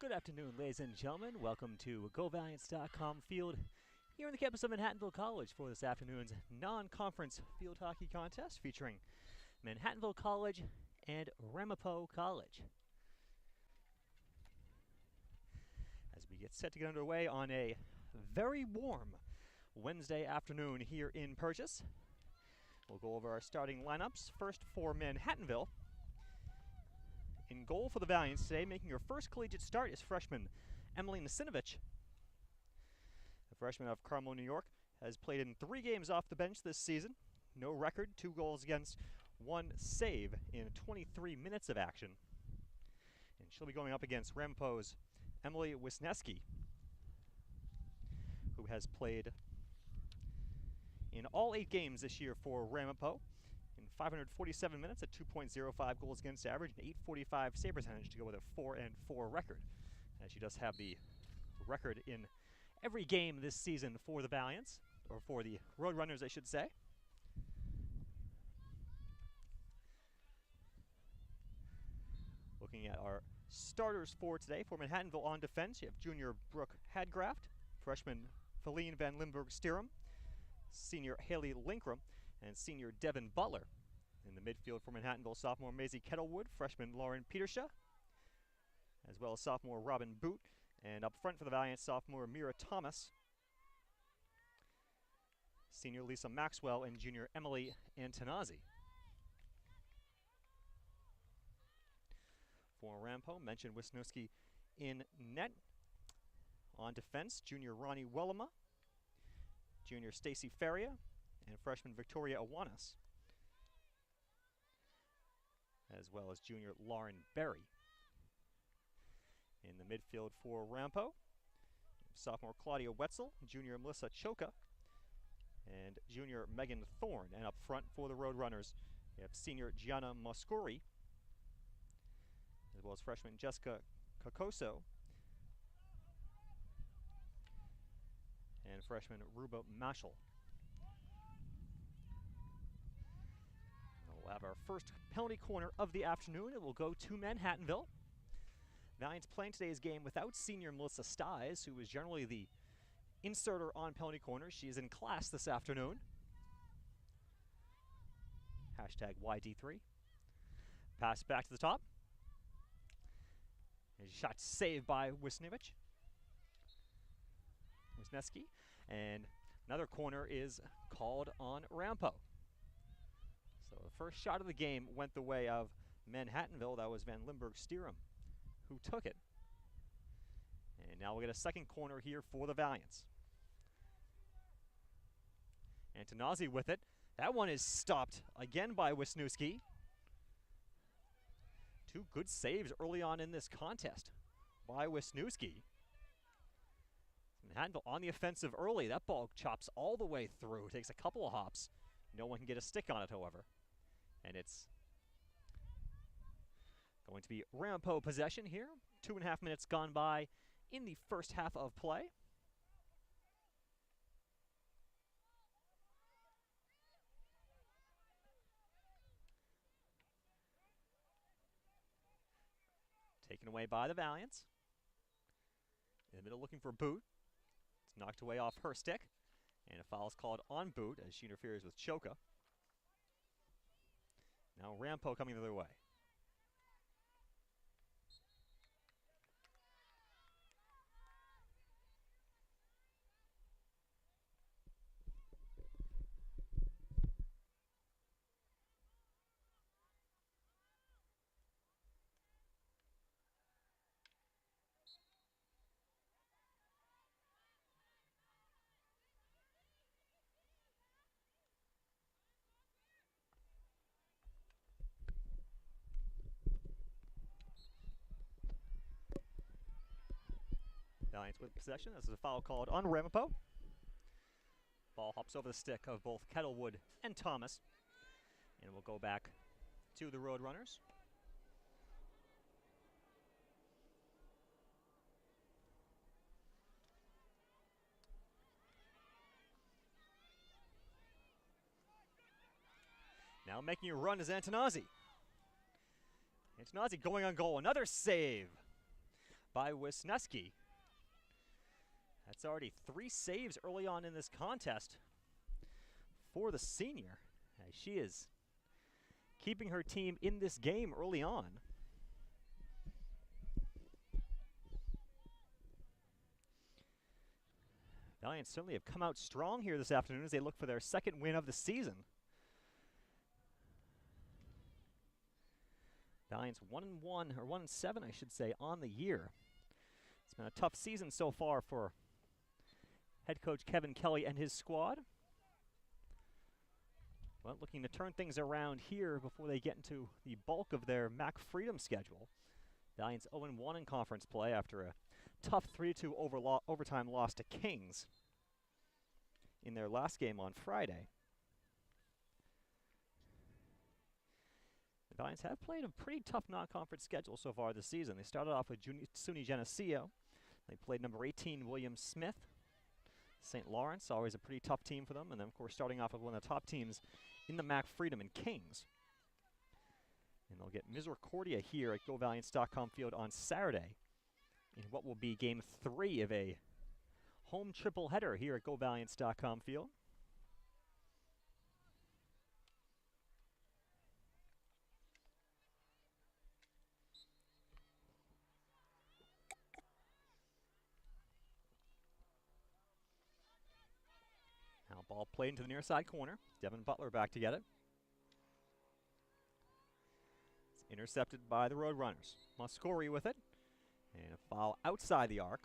Good afternoon, ladies and gentlemen. Welcome to GoValiants.com Field here on the campus of Manhattanville College for this afternoon's non-conference field hockey contest featuring Manhattanville College and Ramapo College. As we get set to get underway on a very warm Wednesday afternoon here in Purchase, we'll go over our starting lineups. First for Manhattanville. In goal for the Valiants today, making her first collegiate start, is freshman Emily Nasinovich. The freshman of Carmel, New York, has played in 3 games off the bench this season. No record, 2 goals against, 1 save in 23 minutes of action. And she'll be going up against Ramapo's Emily Wisniewski, who has played in all 8 games this year for Ramapo. In 547 minutes at 2.05 goals against average and 845 save percentage to go with a 4-4 record. As she does have the record in every game this season for the Valiants, or for the Roadrunners, I should say. Looking at our starters for today, for Manhattanville on defense, you have junior Brooke Hadgraft, freshman Feline Van Limburg-Stierum, senior Haley Linkram, and senior Devin Butler. In the midfield for Manhattanville, sophomore Maisie Kettlewood, freshman Lauren Petersha, as well as sophomore Robin Boot, and up front for the Valiants, sophomore Mira Thomas, senior Lisa Maxwell, and junior Emily Antonazzi. For Ramapo, mentioned Wisniewski in net. On defense, junior Ronnie Wellema, junior Stacy Faria, and freshman Victoria Awanas, as well as junior Lauren Berry. In the midfield for Ramapo, sophomore Claudia Wetzel, junior Melissa Choka, and junior Megan Thorne. And up front for the Roadrunners, you have senior Gianna Moscuri, as well as freshman Jessica Kokoso, and freshman Ruba Mashal. We'll have our first penalty corner of the afternoon. It will go to Manhattanville. Valiants playing today's game without senior Melissa Stiles, who is generally the inserter on penalty corners. She is in class this afternoon. Hashtag YD3. Pass back to the top. A shot saved by Wisniewski. And another corner is called on Ramapo. So the first shot of the game went the way of Manhattanville. That was Van Limburg-Stierum who took it. And now we'll get a second corner here for the Valiants. Antonazzi with it. That one is stopped again by Wisniewski. 2 good saves early on in this contest by Wisniewski. Manhattanville on the offensive early. That ball chops all the way through. Takes a couple of hops. No one can get a stick on it, however. And it's going to be Ramapo possession here. 2.5 minutes gone by in the first half of play. Taken away by the Valiants. In the middle looking for Boot. It's knocked away off her stick. And a foul is called on Boot as she interferes with Choka. Now Ramapo coming the other way. Valiants with possession. This is a foul called on Ramapo. Ball hops over the stick of both Kettlewood and Thomas. And we'll go back to the Roadrunners. Now making a run is Antonazzi. Antonazzi going on goal. Another save by Wisniewski. That's already 3 saves early on in this contest for the senior. She is keeping her team in this game early on. Valiant certainly have come out strong here this afternoon as they look for their 2nd win of the season. Valiant's 1-1, or 1-7, I should say, on the year. It's been a tough season so far for head coach Kevin Kelly and his squad. Well, looking to turn things around here before they get into the bulk of their MAC Freedom schedule. Valiant's 0-1 in conference play after a tough 3-2 overtime loss to Kings in their last game on Friday. The Valiants have played a pretty tough non-conference schedule so far this season. They started off with SUNY Geneseo. They played number 18, William Smith. St. Lawrence, always a pretty tough team for them. And then, of course, starting off with one of the top teams in the MAC Freedom in Kings. And they'll get Misericordia here at GoValiants.com field on Saturday in what will be Game 3 of a home triple header here at GoValiants.com field. Now ball played into the near side corner. Devin Butler back to get it. It's intercepted by the Roadrunners. Moscori with it. And a foul outside the arc.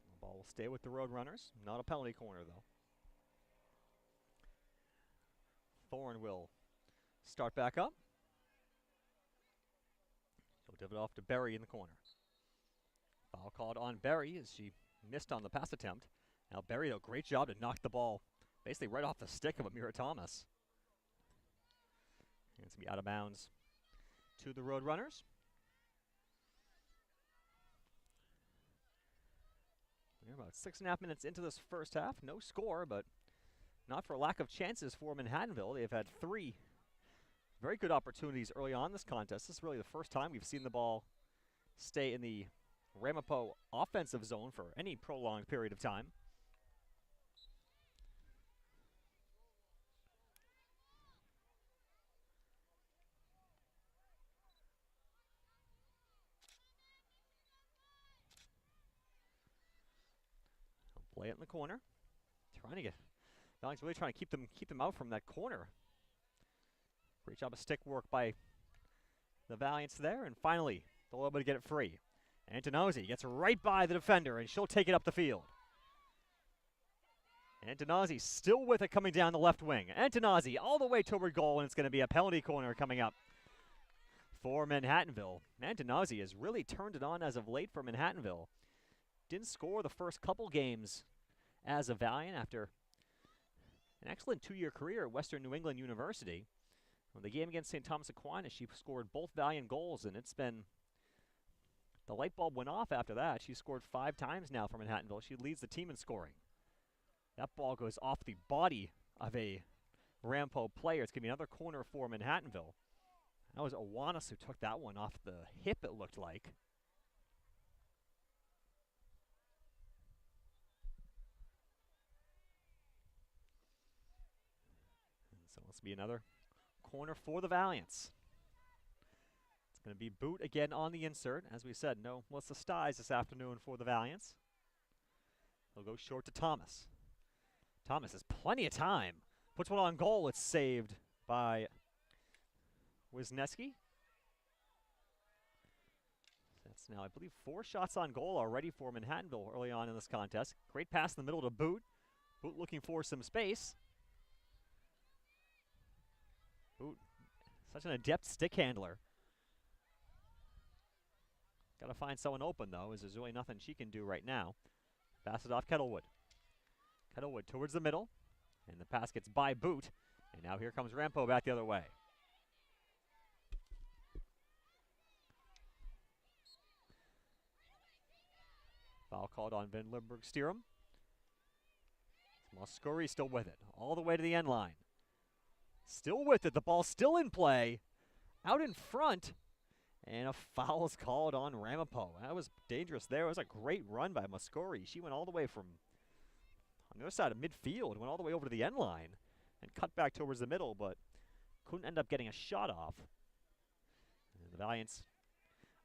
The ball will stay with the Roadrunners. Not a penalty corner, though. Thorne will start back up. He'll give it off to Berry in the corner. Foul called on Berry as she missed on the pass attempt. Now Berry, though, great job to knock the ball basically right off the stick of Amira Thomas. And it's going to be out of bounds to the Roadrunners. We're about 6.5 minutes into this first half. No score, but not for lack of chances for Manhattanville. They've had 3 very good opportunities early on in this contest. This is really the first time we've seen the ball stay in the Ramapo offensive zone for any prolonged period of time. He'll play it in the corner. Valiant's really trying to keep them out from that corner. Great job of stick work by the Valiants there, and finally they'll be able to get it free. Antonozzi gets right by the defender, and she'll take it up the field. Antonozzi still with it coming down the left wing. Antonozzi all the way toward goal, and it's going to be a penalty corner coming up for Manhattanville. Antonozzi has really turned it on as of late for Manhattanville. Didn't score the first couple games as a Valiant after an excellent 2-year career at Western New England University. Well, the game against St. Thomas Aquinas, she scored both Valiant goals, and it's been the light bulb went off after that. She scored 5 times now for Manhattanville. She leads the team in scoring. That ball goes off the body of a Ramapo player. It's going to be another corner for Manhattanville. That was Awanas who took that one off the hip, it looked like. And so this will be another corner for the Valiants. It's going to be Boot again on the insert. As we said, no Melissa Stiles this afternoon for the Valiants. He'll go short to Thomas. Thomas has plenty of time. Puts one on goal. It's saved by Wisniewski. That's now, I believe, 4 shots on goal already for Manhattanville early on in this contest. Great pass in the middle to Boot. Boot looking for some space. Boot, such an adept stick handler. Got to find someone open, though, as there's really nothing she can do right now. Pass it off Kettlewood. Kettlewood towards the middle, and the pass gets by Boot, and now here comes Ramapo back the other way. Foul called on Van Limburg-Steeram. Moscori still with it, all the way to the end line. Still with it. The ball's still in play. Out in front. And a foul is called on Ramapo. That was dangerous there. It was a great run by Moscori. She went all the way from on the other side of midfield, went all the way over to the end line and cut back towards the middle, but couldn't end up getting a shot off. And the Valiants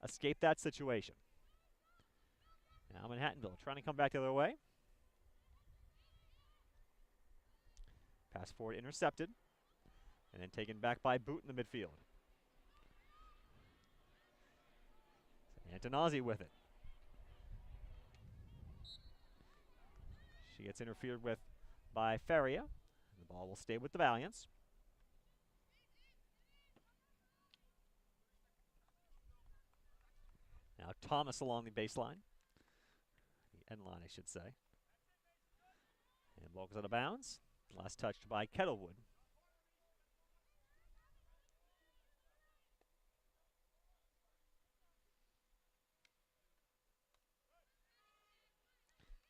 escaped that situation. Now Manhattanville trying to come back the other way. Pass forward intercepted. And then taken back by Boot in the midfield. Antonazzi with it. She gets interfered with by Feria. The ball will stay with the Valiants. Now Thomas along the baseline. The end line, I should say. And ball goes out of bounds. Last touched by Kettlewood.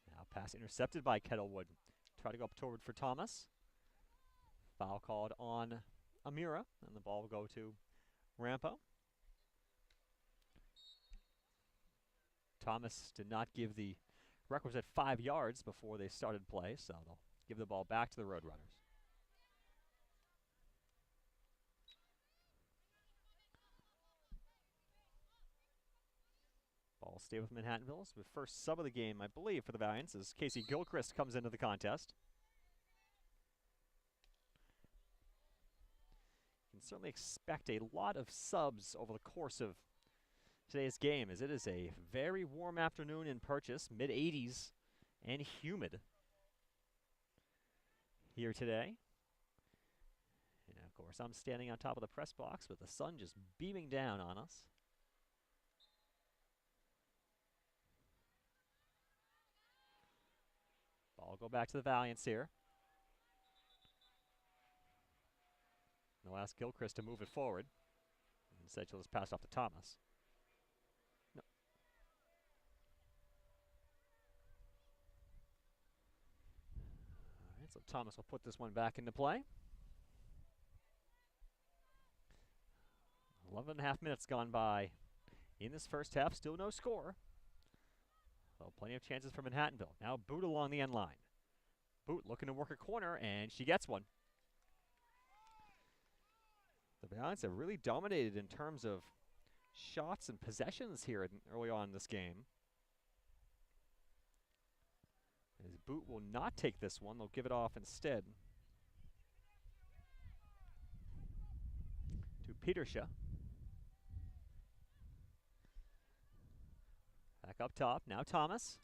Now pass intercepted by Kettlewood. Try to go up toward for Thomas. Foul called on Amira, and the ball will go to Rampo. Thomas did not give the requisite 5 yards before they started play, so they'll give the ball back to the Roadrunners. Ball stay with Manhattanville. So the first sub of the game, I believe, for the Valiants as Casey Gilchrist comes into the contest. You can certainly expect a lot of subs over the course of today's game, as it is a very warm afternoon in Purchase, mid-80s and humid here today. And of course, I'm standing on top of the press box with the sun just beaming down on us. Ball go back to the Valiants here. They'll ask Gilchrist to move it forward. Instead, she'll just pass off to Thomas. No. All right, so Thomas will put this one back into play. 11.5 minutes gone by in this first half. Still no score. So plenty of chances for Manhattanville. Now Boot along the end line. Boot looking to work a corner, and she gets one. The Valiants have really dominated in terms of shots and possessions here early on in this game. As Boot will not take this one, they'll give it off instead to Petersha. Back up top, now Thomas.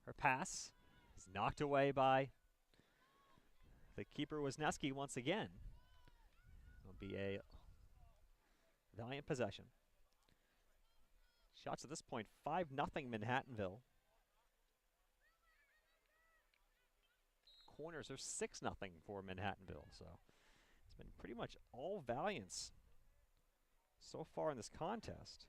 Her pass is knocked away by the keeper, Wisniewski, once again. It'll be a Valiant possession. Shots at this point, 5-0 Manhattanville. Corners are 6-0 for Manhattanville, so it's been pretty much all Valiants so far in this contest.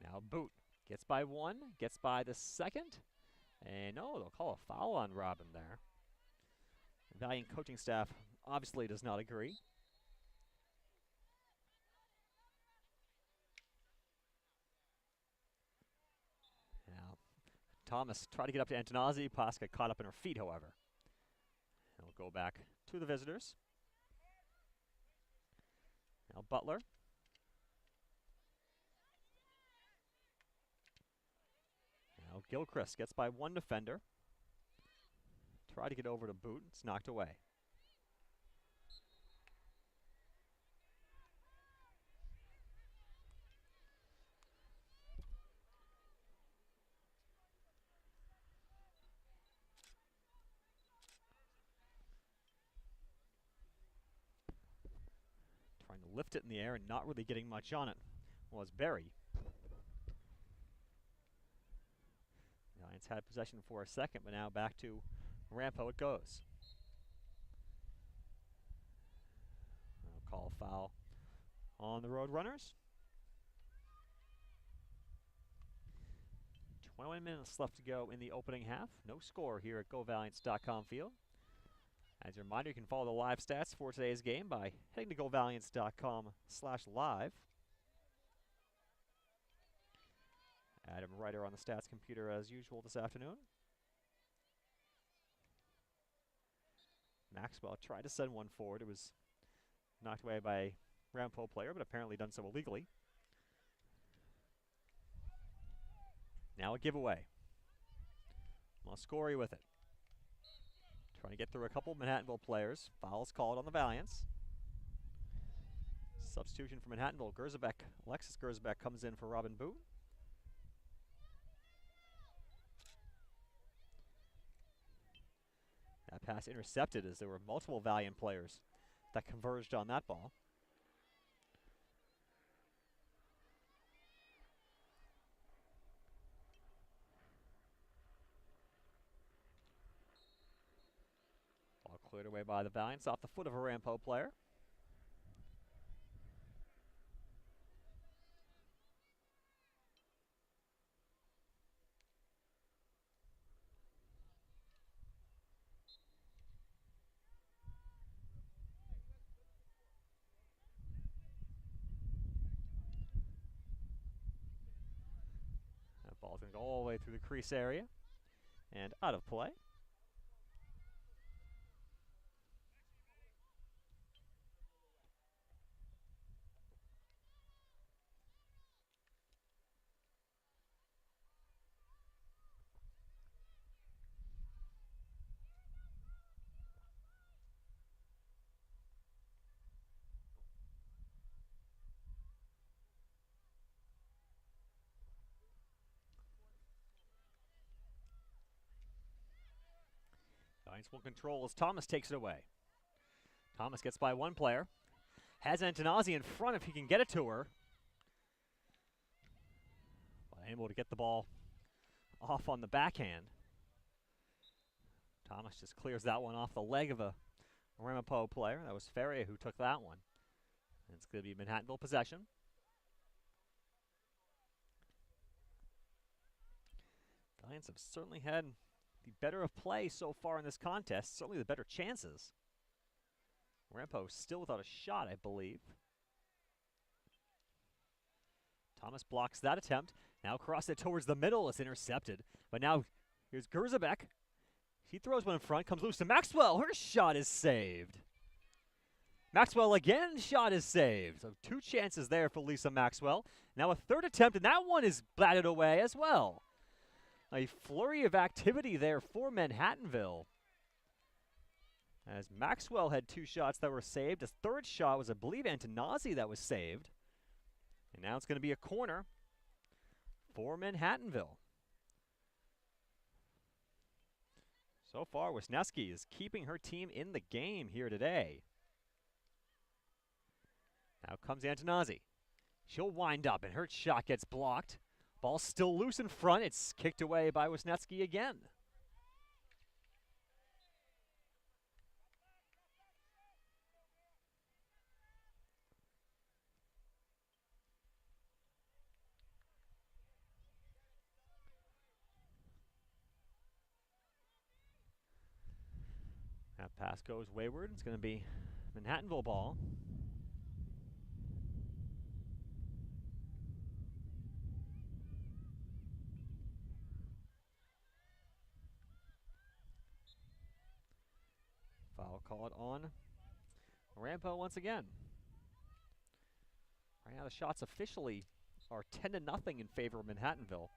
Now Boot gets by one, gets by the second, and no, they'll call a foul on Robin there. The Valiant coaching staff obviously does not agree. Now, Thomas tried to get up to Antonazzi. Pasca caught up in her feet, however. They'll go back to the visitors. Now Butler. Now Gilchrist gets by one defender. Try to get over to Boot. It's knocked away. Trying to lift it in the air and not really getting much on it was Berry. Giants had possession for a second, but now back to Rampo it goes. call foul on the Road Runners. 21 minutes left to go in the opening half. No score here at GoValiants.com field. As a reminder, you can follow the live stats for today's game by heading to GoValiants.com/live. Adam Ryder on the stats computer as usual this afternoon. Maxwell tried to send one forward. It was knocked away by a Ramapo player, but apparently done so illegally. Now a giveaway. Moscori with it. Trying to get through a couple of Manhattanville players. Fouls called on the Valiants. Substitution for Manhattanville. Alexis Gersbeck comes in for Robin Boone. That pass intercepted as there were multiple Valiant players that converged on that ball. Ball cleared away by the Valiants off the foot of a Ramapo player. That ball's going to go all the way through the crease area and out of play. Giants will control as Thomas takes it away. Thomas gets by one player. Has Antonazi in front if he can get it to her. But able to get the ball off on the backhand. Thomas just clears that one off the leg of a Ramapo player. That was Ferrier who took that one. And it's going to be Manhattanville possession. Giants have certainly had the better of play so far in this contest, certainly the better chances. Ramapo still without a shot, I believe. Thomas blocks that attempt. Now cross it towards the middle. It's intercepted. But now here's Gersbeck. She throws one in front, comes loose to Maxwell. Her shot is saved. Maxwell again, shot is saved. So two chances there for Lisa Maxwell. Now a third attempt, and that one is batted away as well. A flurry of activity there for Manhattanville. As Maxwell had two shots that were saved. His third shot was, I believe, Antonazi that was saved. And now it's going to be a corner for Manhattanville. So far, Wisniewski is keeping her team in the game here today. Now comes Antonazi. She'll wind up, and her shot gets blocked. Ball still loose in front. It's kicked away by Wisniewski again. That pass goes wayward. It's going to be Manhattanville ball. Foul called on Ramapo once again. Right now the shots officially are 10-0 in favor of Manhattanville.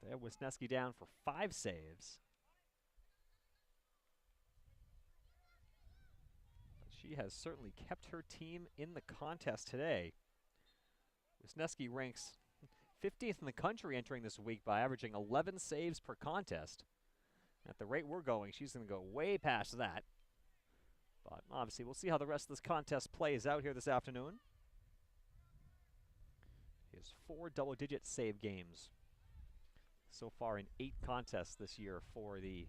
There Wisniewski down for 5 saves. But she has certainly kept her team in the contest today. Wisniewski ranks 50th in the country entering this week by averaging 11 saves per contest. At the rate we're going, she's going to go way past that. But obviously, we'll see how the rest of this contest plays out here this afternoon. He has 4 double-digit save games so far in 8 contests this year for the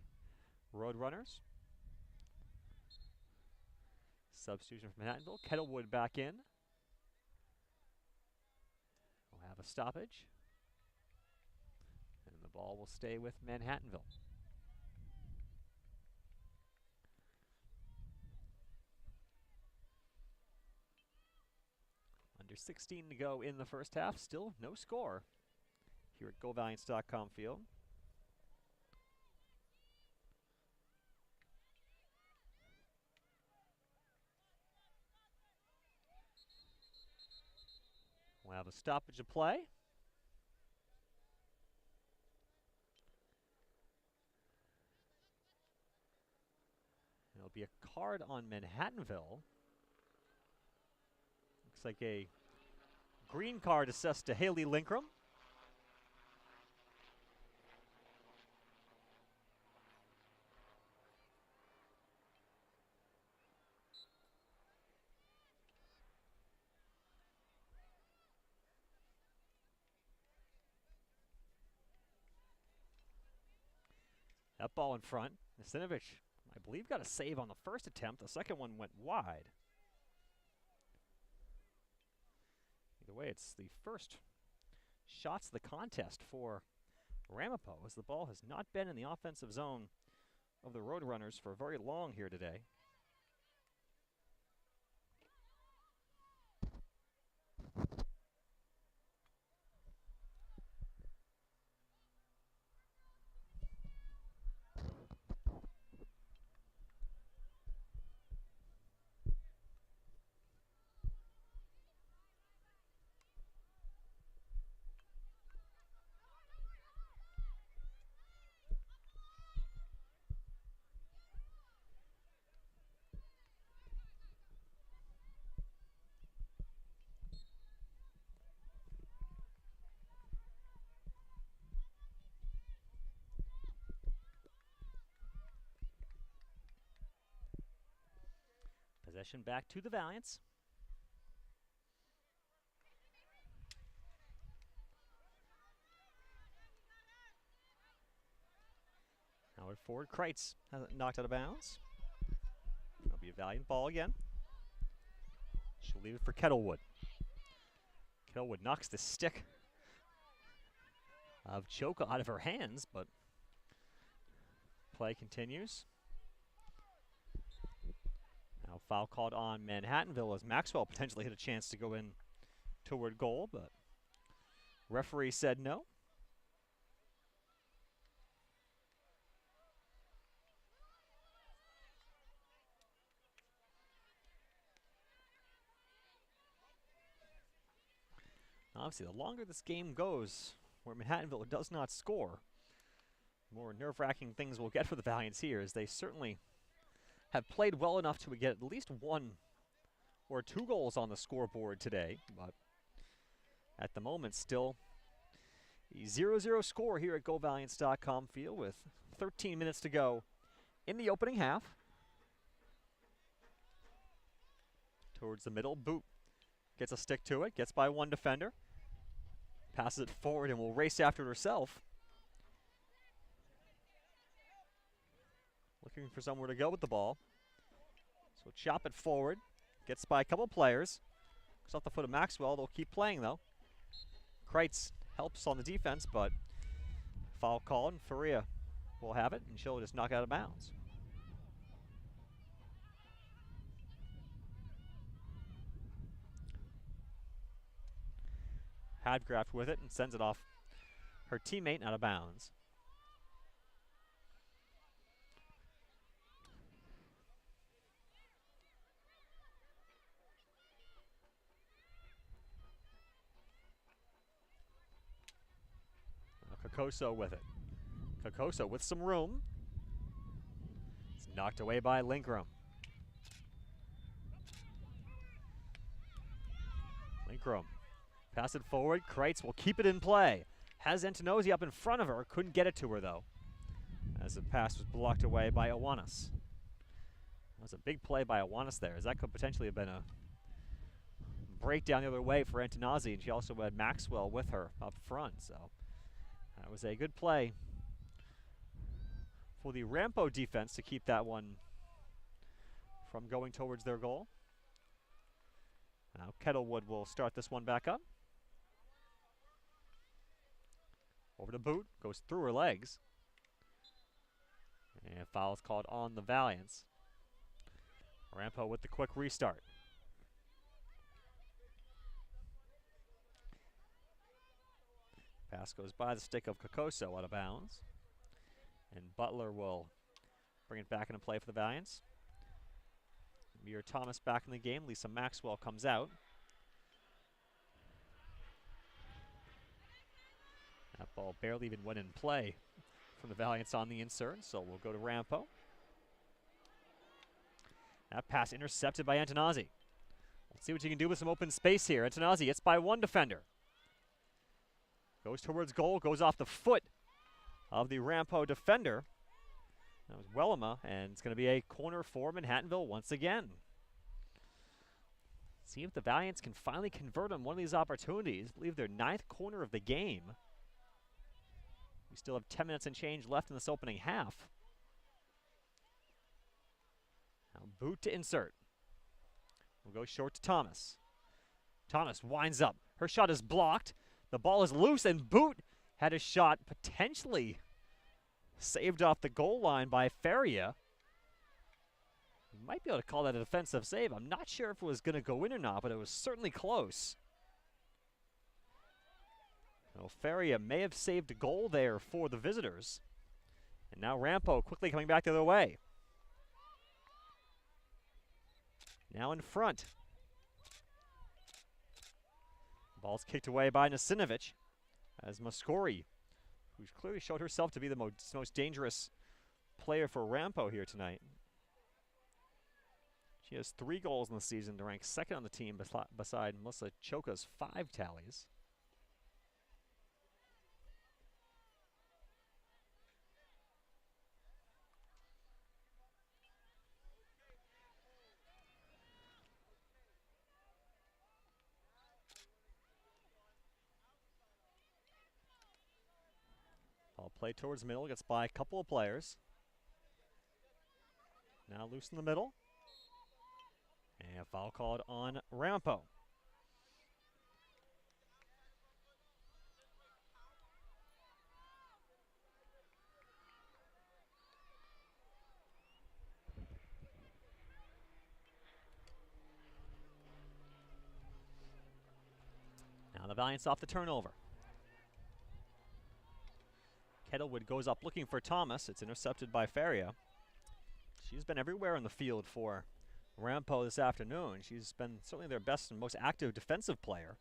Roadrunners. Substitution from Manhattanville. Kettlewood back in. We'll have a stoppage. And the ball will stay with Manhattanville. Under 16 to go in the first half. Still no score here at GoValiants.com field. We'll have a stoppage of play. It'll be a card on Manhattanville. Looks like a green card assessed to Haley Linkram. That ball in front. Nasinovich, I believe, got a save on the first attempt. The second one went wide. Either way, it's the first shots of the contest for Ramapo, as the ball has not been in the offensive zone of the Roadrunners for very long here today. Possession back to the Valiants. Howard forward. Kreitz has it knocked out of bounds. That'll be a Valiant ball again. She'll leave it for Kettlewood. Kettlewood knocks the stick of Choka out of her hands, but play continues. Now foul called on Manhattanville as Maxwell potentially had a chance to go in toward goal, but referee said no. Obviously, the longer this game goes, where Manhattanville does not score, the more nerve-wracking things we'll get for the Valiants here, as they certainly have played well enough to get at least one or two goals on the scoreboard today. But at the moment, still a 0-0 score here at GoValiants.com field with 13 minutes to go in the opening half. Towards the middle, Boot gets a stick to it, gets by one defender, passes it forward and will race after it herself. Looking for somewhere to go with the ball. So chop it forward, gets by a couple players. Goes off the foot of Maxwell, they'll keep playing though. Kreitz helps on the defense, but foul called, and Faria will have it, and she'll just knock it out of bounds. Hadgraft with it and sends it off her teammate out of bounds. Kokoso with it. Kokoso with some room. It's knocked away by Linkram. Linkram. Pass it forward. Kreitz will keep it in play. Has Antonozzi up in front of her. Couldn't get it to her, though, as the pass was blocked away by Iwanis. That was a big play by Iwanis there, as that could potentially have been a breakdown the other way for Antonozzi, and she also had Maxwell with her up front. So that was a good play for the Ramapo defense to keep that one from going towards their goal. Now Kettlewood will start this one back up. Over to Boot, goes through her legs. And foul is called on the Valiants. Ramapo with the quick restart. Pass goes by the stick of Kokoso out of bounds. And Butler will bring it back into play for the Valiants. Muir Thomas back in the game. Lisa Maxwell comes out. That ball barely even went in play from the Valiants on the insert, so we'll go to Ramapo. That pass intercepted by Antonazzi. Let's see what you can do with some open space here. Antonazzi hits by one defender. Goes towards goal, goes off the foot of the Ramapo defender. That was Wellema, and it's going to be a corner for Manhattanville once again. See if the Valiants can finally convert on one of these opportunities. I believe their 9th corner of the game. We still have 10 minutes and change left in this opening half. Now Boot to insert. We'll go short to Thomas. Thomas winds up. Her shot is blocked. The ball is loose, and Boot had a shot potentially saved off the goal line by Feria. You might be able to call that a defensive save. I'm not sure if it was going to go in or not, but it was certainly close. Well, Feria may have saved a goal there for the visitors. And now Ramapo quickly coming back the other way. Now in front. Ball's kicked away by Nasinovic as Mascori, who's clearly showed herself to be the most dangerous player for Ramapo here tonight. She has 3 goals in the season to rank 2nd on the team beside Melissa Choka's 5 tallies. Ball played towards middle, gets by a couple of players. Now loose in the middle. And foul called on Ramapo. Now the Valiants off the turnover. Kettlewood goes up looking for Thomas. It's intercepted by Feria. She's been everywhere in the field for Ramapo this afternoon. She's been certainly their best and most active defensive player.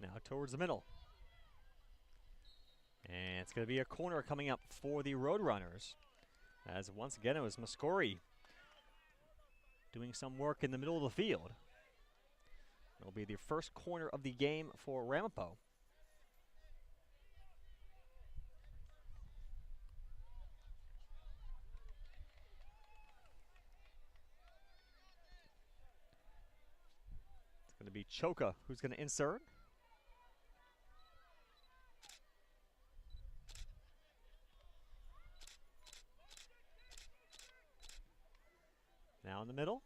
Now towards the middle. And it's going to be a corner coming up for the Roadrunners. As once again it was Mascori doing some work in the middle of the field. It'll be the first corner of the game for Ramapo. It's going to be Choka who's going to insert. Now in the middle.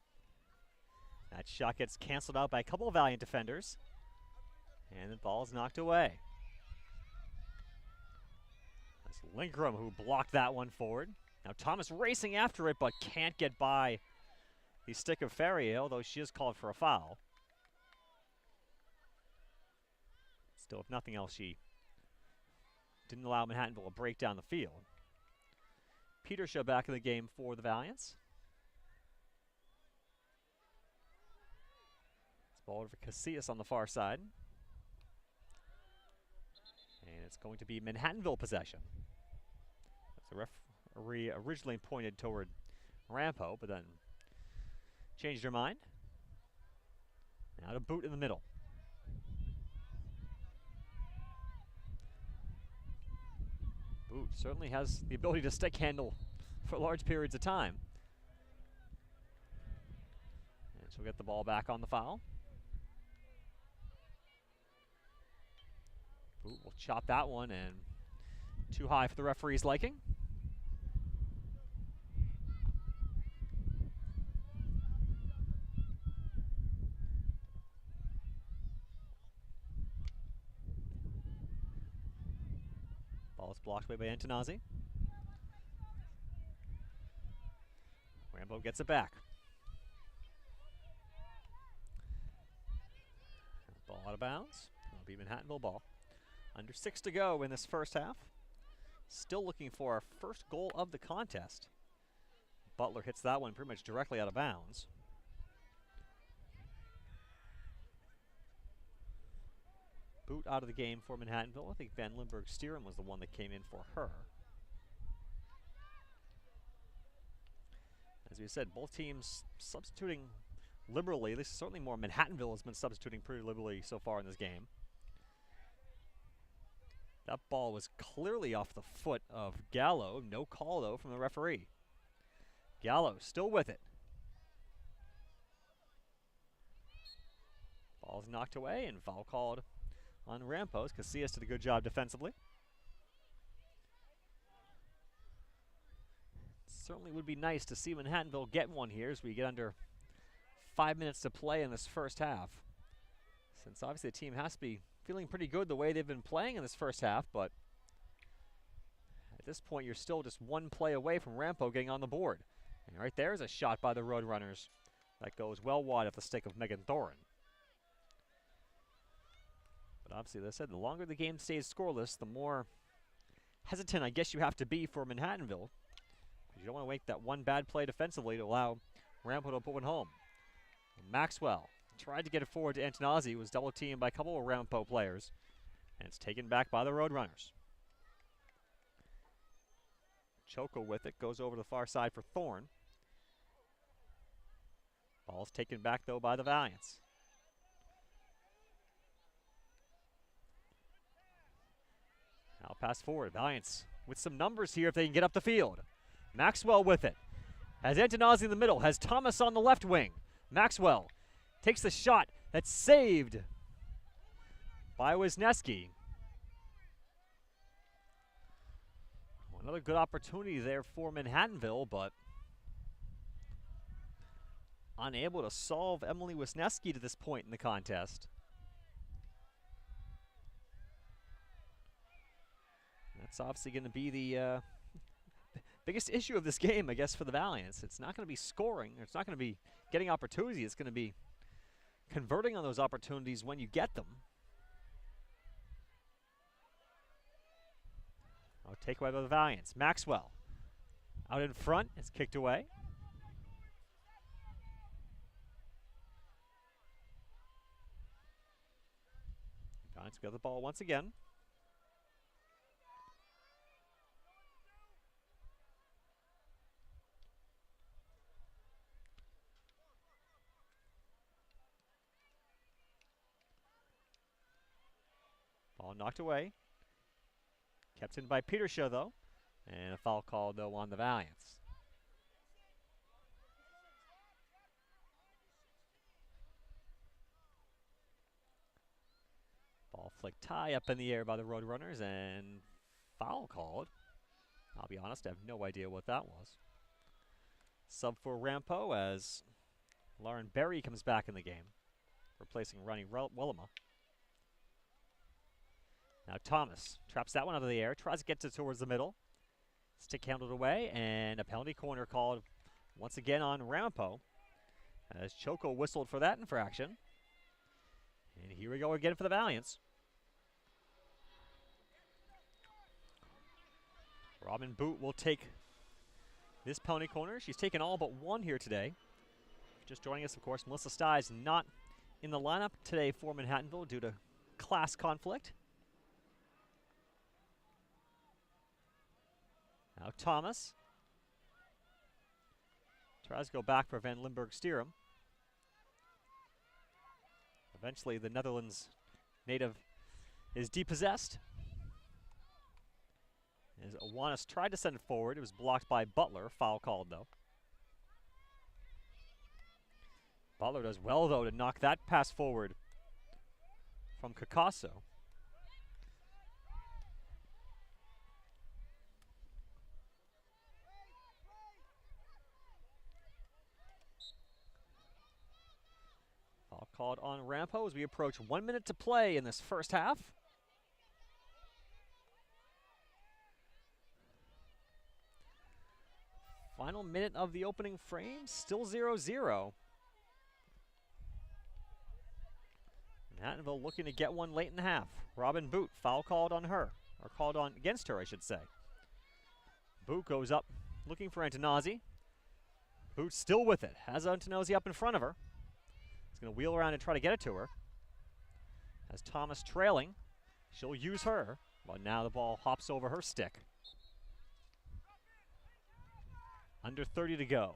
That shot gets canceled out by a couple of Valiant defenders. And the ball is knocked away. That's Linkram who blocked that one forward. Now Thomas racing after it, but can't get by the stick of Feria, although she is called for a foul. Still, if nothing else, she didn't allow Manhattanville to break down the field. Petershaw back in the game for the Valiants. Ball over for Casillas on the far side. And it's going to be Manhattanville possession. The referee originally pointed toward Ramapo, but then changed her mind. Now to Boot in the middle. Boot certainly has the ability to stick handle for large periods of time. And she'll get the ball back on the foul. Boot will chop that one, and too high for the referee's liking. Ball is blocked away by Antonazi. Rambo gets it back. Ball out of bounds. It'll be Manhattanville ball. Under 6 to go in this first half. Still looking for our first goal of the contest. Butler hits that one pretty much directly out of bounds. Boot out of the game for Manhattanville. I think Van Limburg-Steeren was the one that came in for her. As we said, both teams substituting liberally. At least certainly more Manhattanville has been substituting pretty liberally so far in this game. That ball was clearly off the foot of Gallo. No call, though, from the referee. Gallo still with it. Ball's knocked away and foul called on Rampos. Casillas did a good job defensively. Certainly would be nice to see Manhattanville get one here as we get under 5 minutes to play in this first half. Since obviously the team has to be feeling pretty good the way they've been playing in this first half, but at this point you're still just one play away from Rampo getting on the board. And right there is a shot by the Roadrunners that goes well wide of the stick of Megan Thorin. But obviously, as I said, the longer the game stays scoreless, the more hesitant I guess you have to be for Manhattanville. You don't want to make that one bad play defensively to allow Rampo to put one home. Maxwell tried to get it forward to Antonazi, who was double teamed by a couple of Ramapo players, and it's taken back by the Roadrunners. Choco with it, goes over to the far side for Thorne. Ball's taken back, though, by the Valiants. Now pass forward. Valiants with some numbers here if they can get up the field. Maxwell with it. Has Antonazi in the middle. Has Thomas on the left wing. Maxwell takes the shot. That's saved by Wisniewski. Another good opportunity there for Manhattanville, but unable to solve Emily Wisniewski to this point in the contest. That's obviously going to be the biggest issue of this game, I guess, for the Valiants. It's not going to be scoring. It's not going to be getting opportunities. It's going to be converting on those opportunities when you get them. Oh, take away by the Valiants. Maxwell out in front. It's kicked away. Valiants got the ball once again. Ball knocked away. Kept in by Petershaw, though. And a foul call, though, on the Valiants. Ball flicked high up in the air by the Roadrunners, and foul called. I'll be honest, I have no idea what that was. Sub for Rampo as Lauren Berry comes back in the game, replacing Ronnie Willema. Now Thomas traps that one out of the air, tries to get it towards the middle. Stick handled away, and a penalty corner called once again on Ramapo as Choco whistled for that infraction. And here we go again for the Valiants. Robin Boot will take this penalty corner. She's taken all but one here today. Just joining us, of course, Melissa Styes not in the lineup today for Manhattanville due to class conflict. Now Thomas tries to go back for Van Limburg-Steeren. Eventually the Netherlands native is depossessed. As Awanas tried to send it forward, it was blocked by Butler. Foul called, though. Butler does well, though, to knock that pass forward from Kakaso. Foul called on Ramapo as we approach 1 minute to play in this first half. Final minute of the opening frame, still 0-0. Manhattanville looking to get one late in the half. Robin Boot, foul called on her, or called on against her, I should say. Boot goes up looking for Antonazzi. Boot still with it, has Antonazzi up in front of her. He's going to wheel around and try to get it to her. As Thomas trailing, she'll use her, but now the ball hops over her stick. Under 30 to go.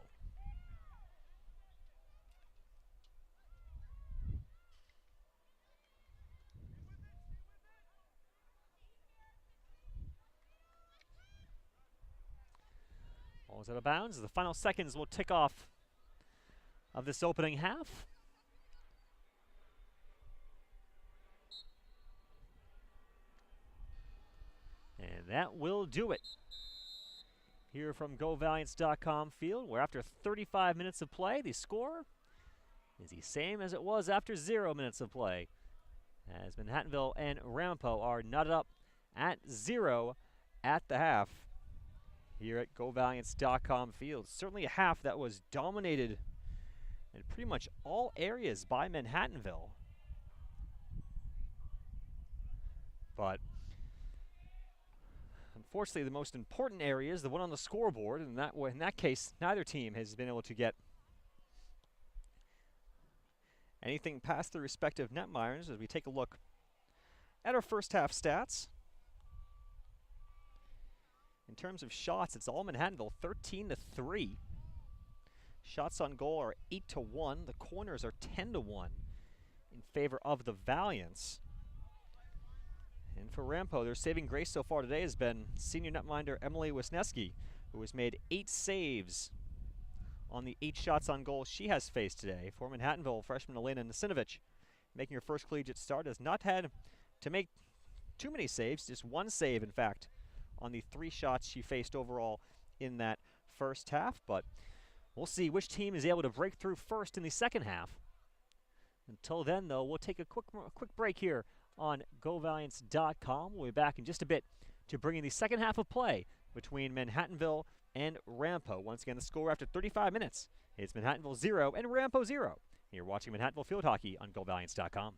Ball's out of bounds. The final seconds will tick off of this opening half. And that will do it here from GoValiants.com field, where after 35 minutes of play, the score is the same as it was after 0 minutes of play, as Manhattanville and Ramapo are knotted up at 0 at the half here at GoValiants.com field. Certainly a half that was dominated in pretty much all areas by Manhattanville. But unfortunately, the most important area is the one on the scoreboard, and in that case, neither team has been able to get anything past their respective netminers as we take a look at our first half stats. In terms of shots, it's all Manhattanville, 13-3. Shots on goal are 8-1. The corners are 10-1 in favor of the Valiants. And for Ramapo, their saving grace so far today has been senior netminder Emily Wisniewski, who has made 8 saves on the 8 shots on goal she has faced today. For Manhattanville, freshman Elena Nasinovich, making her first collegiate start, has not had to make too many saves, just 1 save, in fact, on the 3 shots she faced overall in that first half. But we'll see which team is able to break through first in the second half. Until then, though, we'll take a quick break here on GoValiants.com. We'll be back in just a bit to bring in the second half of play between Manhattanville and Ramapo. Once again, the score after 35 minutes, it's Manhattanville 0 and Ramapo 0. You're watching Manhattanville Field Hockey on GoValiants.com.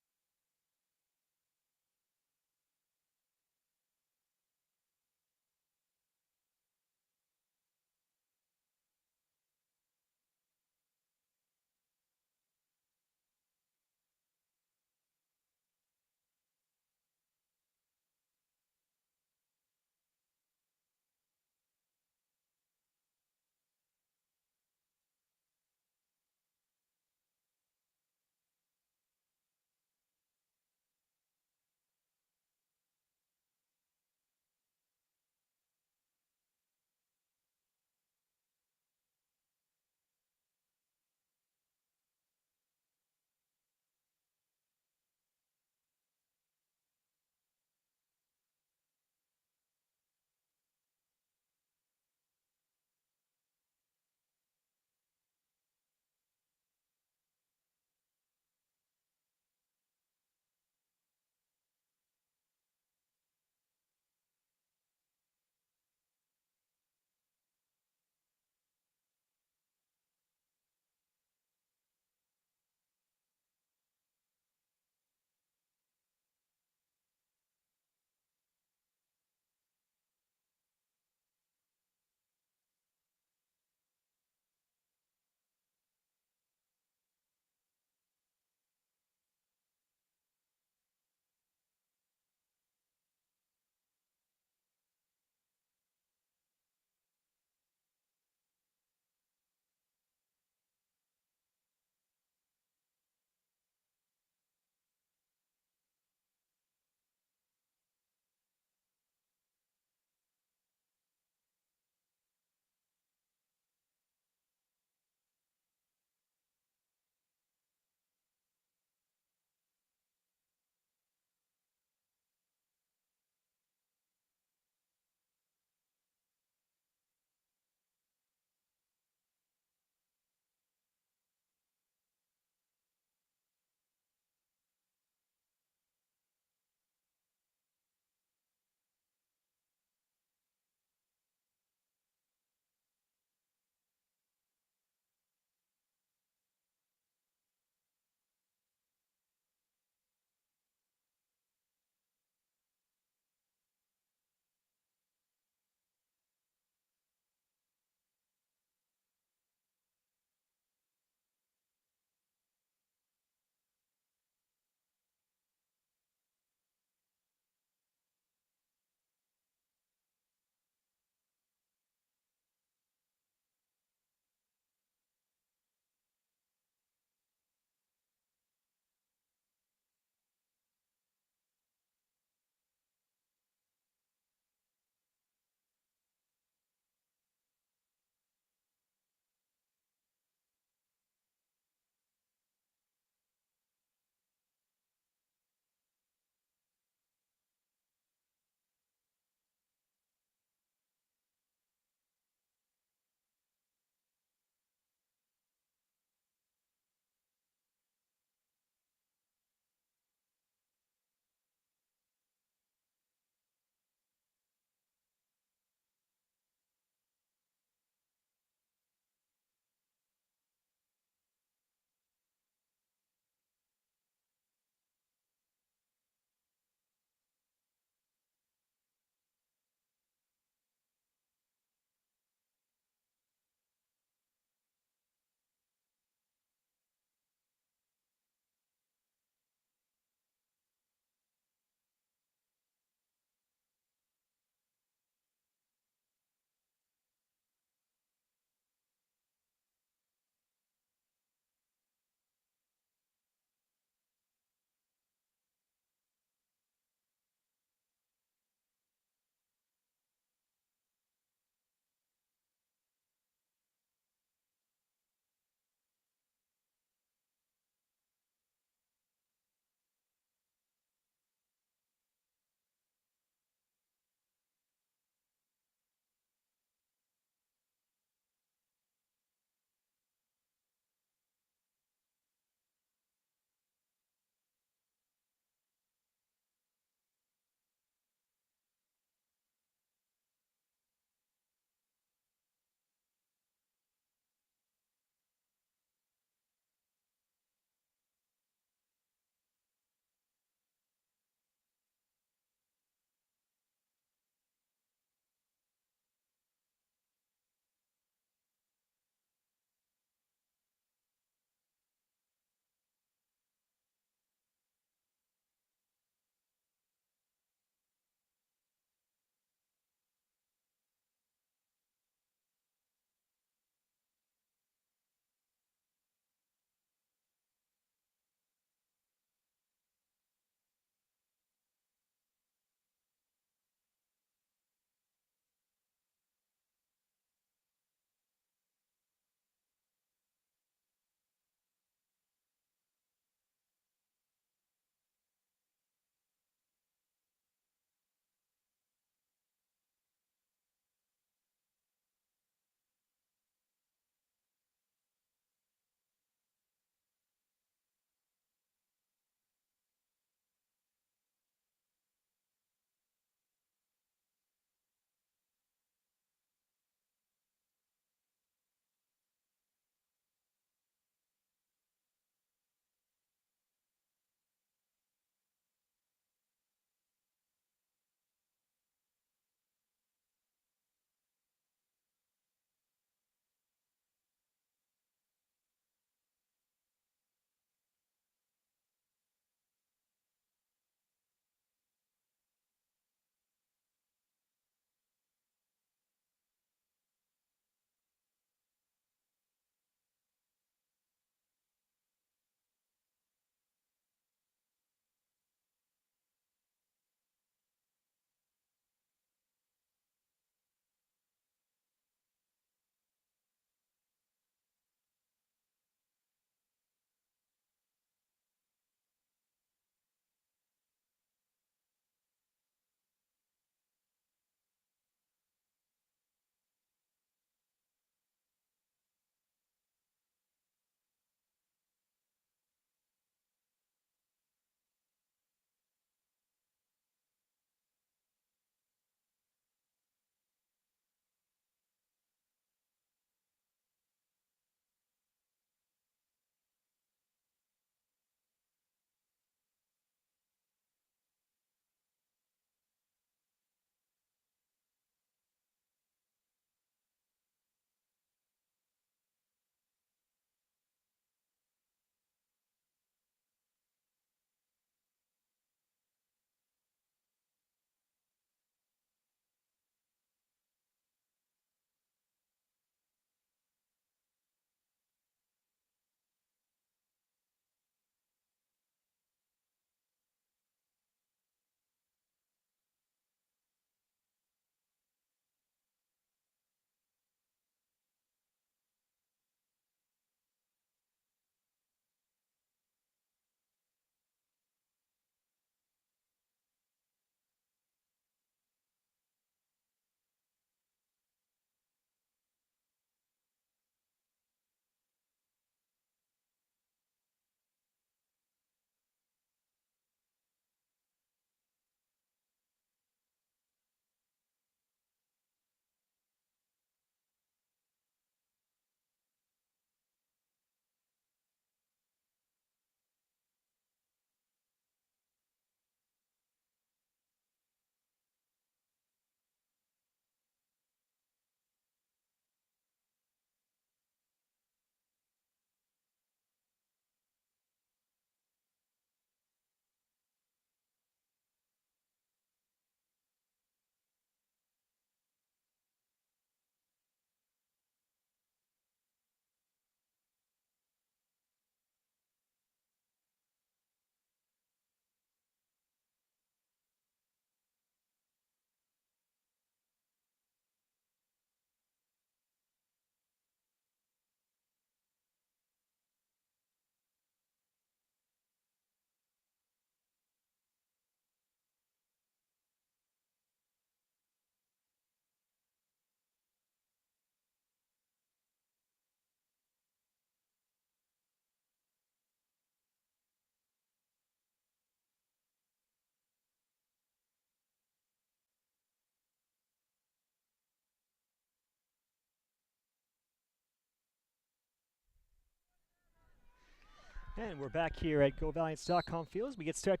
And we're back here at GoValiants.com Fields. We get set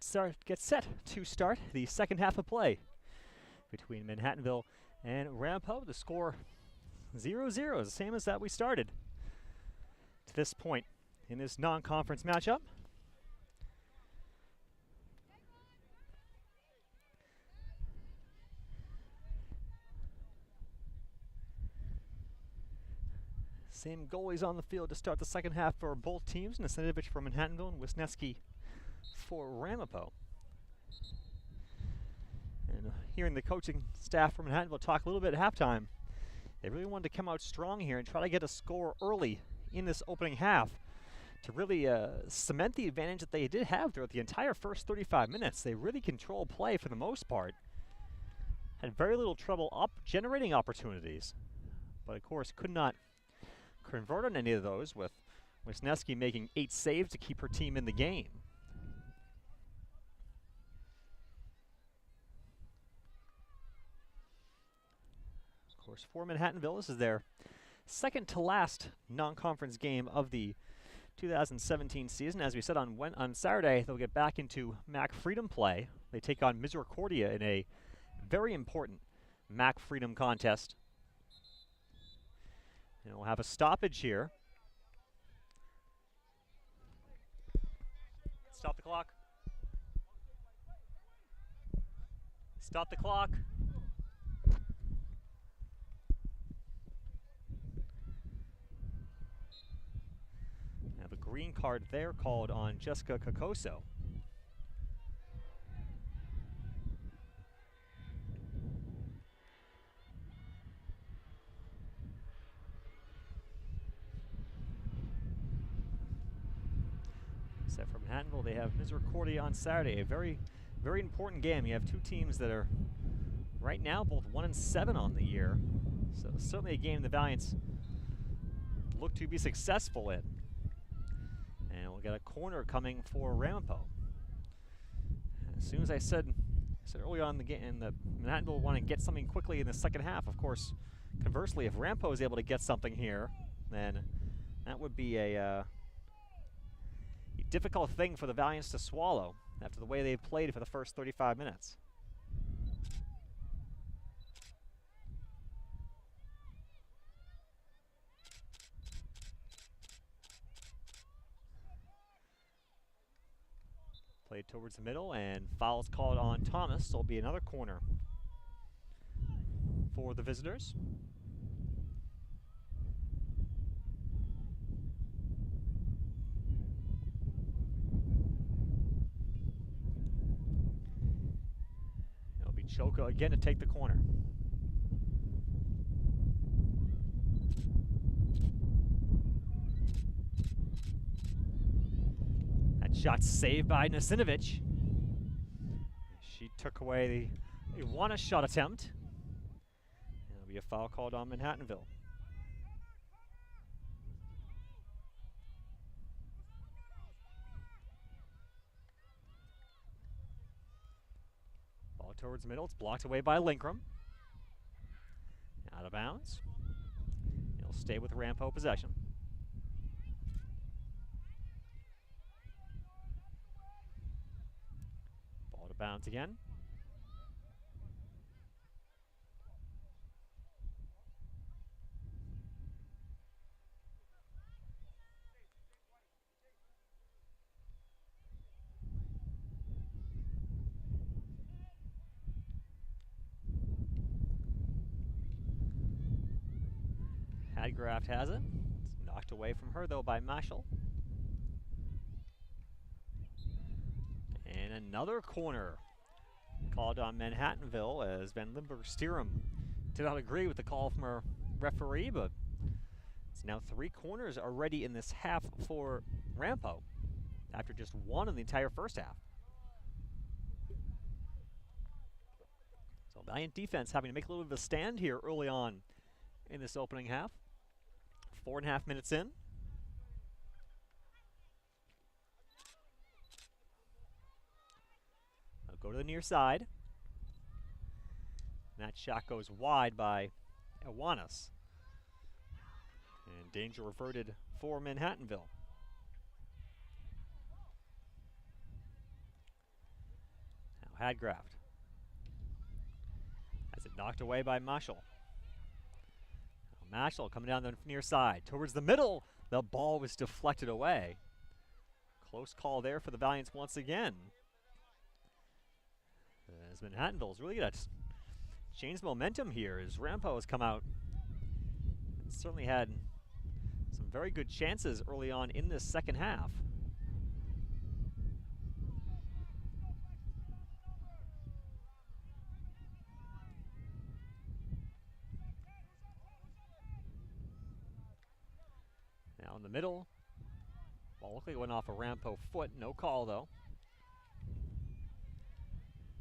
to start the second half of play between Manhattanville and Ramapo. The score 0-0 is the same as that we started to this point in this non-conference matchup. Same goalies on the field to start the second half for both teams. Nasinovic for Manhattanville and Wisniewski for Ramapo. And hearing the coaching staff from Manhattanville talk a little bit at halftime, they really wanted to come out strong here and try to get a score early in this opening half to really cement the advantage that they did have throughout the entire first 35 minutes. They really controlled play for the most part. Had very little trouble generating opportunities, but of course could not convert on any of those, with Wisniewski making 8 saves to keep her team in the game. Of course, for Manhattanville, this is their second to last non-conference game of the 2017 season. As we said on Saturday, they'll get back into MAC Freedom play. They take on Misericordia in a very important MAC Freedom contest. And we'll have a stoppage here. Stop the clock. Stop the clock. Have a green card there called on Jessica Kokoso. Except for Manhattanville, they have Misericordia on Saturday. A very, very important game. You have two teams that are right now both 1-7 on the year. So certainly a game the Valiants look to be successful in. And we'll get a corner coming for Ramapo. As soon as I said early on in the game that Manhattanville will want to get something quickly in the second half. Of course, conversely, if Ramapo is able to get something here, then that would be a difficult thing for the Valiants to swallow after the way they've played for the first 35 minutes. Played towards the middle, and foul's called on Thomas, so it'll be another corner for the visitors. Choka again to take the corner. That shot saved by Nasinovic. She took away the Iwana shot attempt. And it'll be a foul called on Manhattanville. Towards the middle, it's blocked away by Linkram. Out of bounds. It'll stay with Ramapo possession. Ball to bounds again. Hadgraft has it. It's knocked away from her, though, by Mashal. And another corner called on Manhattanville, as Van Limburg-Stierum did not agree with the call from her referee, but it's now 3 corners already in this half for Ramapo, after just 1 in the entire first half. So Valiant defense having to make a little bit of a stand here early on in this opening half. 4.5 minutes in. I'll go to the near side. And that shot goes wide by Iwanas. And danger reverted for Manhattanville. Hadgraft has it knocked away by Mashal. Mashal coming down the near side towards the middle. The ball was deflected away. Close call there for the Valiants once again. As Manhattanville's really got to change momentum here as Ramapo has come out. Certainly had some very good chances early on in this second half. Now in the middle. Ball looked like it went off a Ramapo foot. No call though.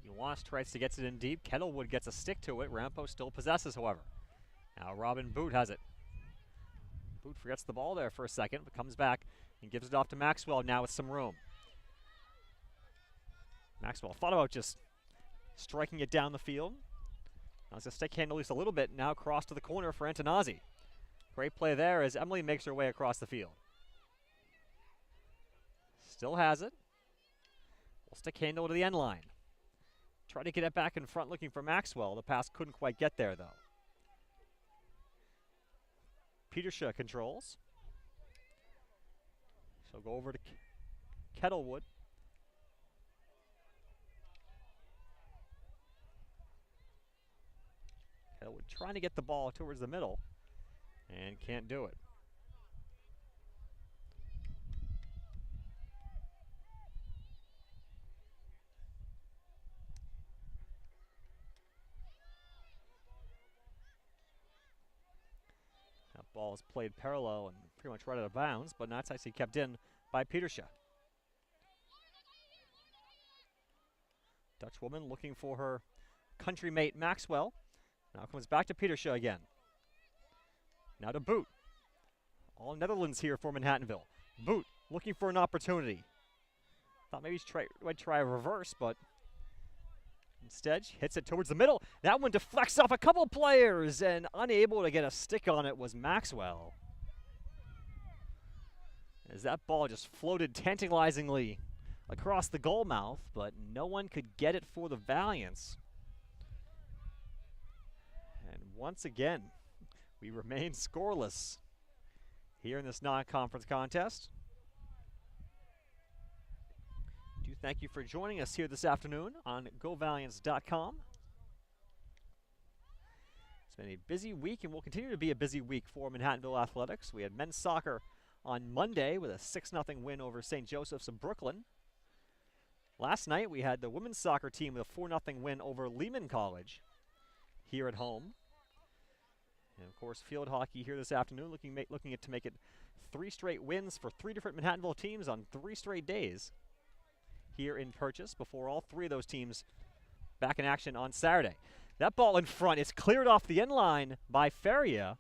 Uwans tries to get it in deep. Kettlewood gets a stick to it. Ramapo still possesses, however. Now Robin Boot has it. Boot forgets the ball there for a second, but comes back and gives it off to Maxwell now with some room. Maxwell thought about just striking it down the field. Now it's a stick handle loose a little bit. Now cross to the corner for Antonazzi. Great play there as Emily makes her way across the field. Still has it. We'll stick handle to the end line. Try to get it back in front looking for Maxwell. The pass couldn't quite get there though. Petersha controls. She'll go over to Kettlewood. Kettlewood trying to get the ball towards the middle and can't do it. Ball is played parallel and pretty much right out of bounds, but not actually kept in by Petersha. Dutch woman looking for her country mate Maxwell. Now comes back to Petersha again. Now to Boot. All Netherlands here for Manhattanville. Boot looking for an opportunity. Thought maybe she might try a reverse, but instead, she hits it towards the middle. That one deflects off a couple players, and unable to get a stick on it was Maxwell. As that ball just floated tantalizingly across the goal mouth, but no one could get it for the Valiants. And once again, we remain scoreless here in this non-conference contest. Thank you for joining us here this afternoon on GoValiants.com. It's been a busy week and will continue to be a busy week for Manhattanville Athletics. We had men's soccer on Monday with a 6-0 win over St. Joseph's of Brooklyn. Last night we had the women's soccer team with a 4-0 win over Lehman College here at home. And of course field hockey here this afternoon looking to make it 3 straight wins for 3 different Manhattanville teams on 3 straight days here in Purchase before all 3 of those teams back in action on Saturday. That ball in front is cleared off the end line by Feria.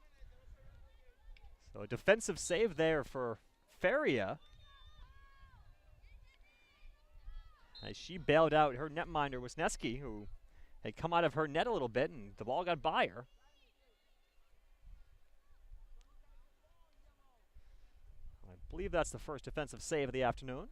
So a defensive save there for Feria as she bailed out her netminder Wisniewski, who had come out of her net a little bit and the ball got by her. I believe that's the first defensive save of the afternoon.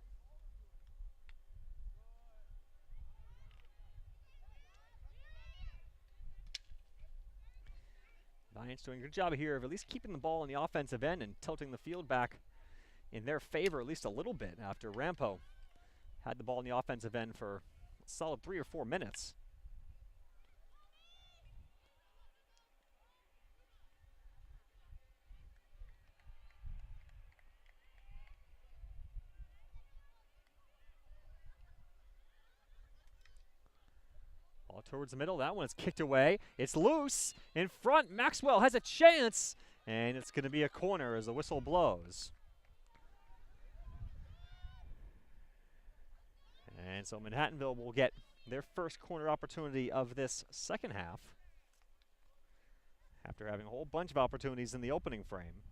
Valiants doing a good job here of at least keeping the ball on the offensive end and tilting the field back in their favor at least a little bit after Ramapo had the ball in the offensive end for a solid 3 or 4 minutes. Ball towards the middle. That one is kicked away. It's loose in front. Maxwell has a chance, and it's going to be a corner as the whistle blows. And so Manhattanville will get their first corner opportunity of this second half after having a whole bunch of opportunities in the opening frame.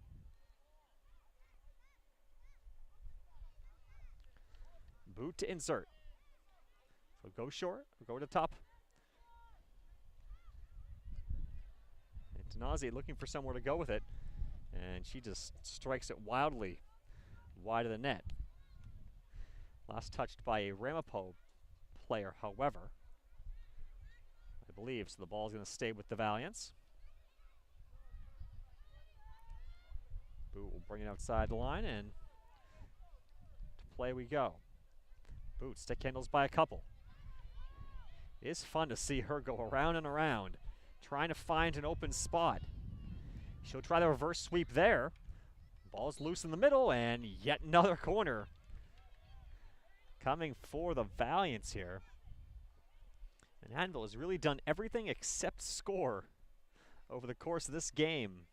Boot to insert. So go short, go to top. Antonazzi looking for somewhere to go with it, and she just strikes it wildly wide of the net. Last touched by a Ramapo player, however. believe. So the ball's going to stay with the Valiants. Boot will bring it outside the line, and to play we go. Boot stick handles by a couple. It is fun to see her go around and around, trying to find an open spot. She'll try the reverse sweep there. Ball's loose in the middle, and yet another corner coming for the Valiants here. Manhattanville has really done everything except score over the course of this game.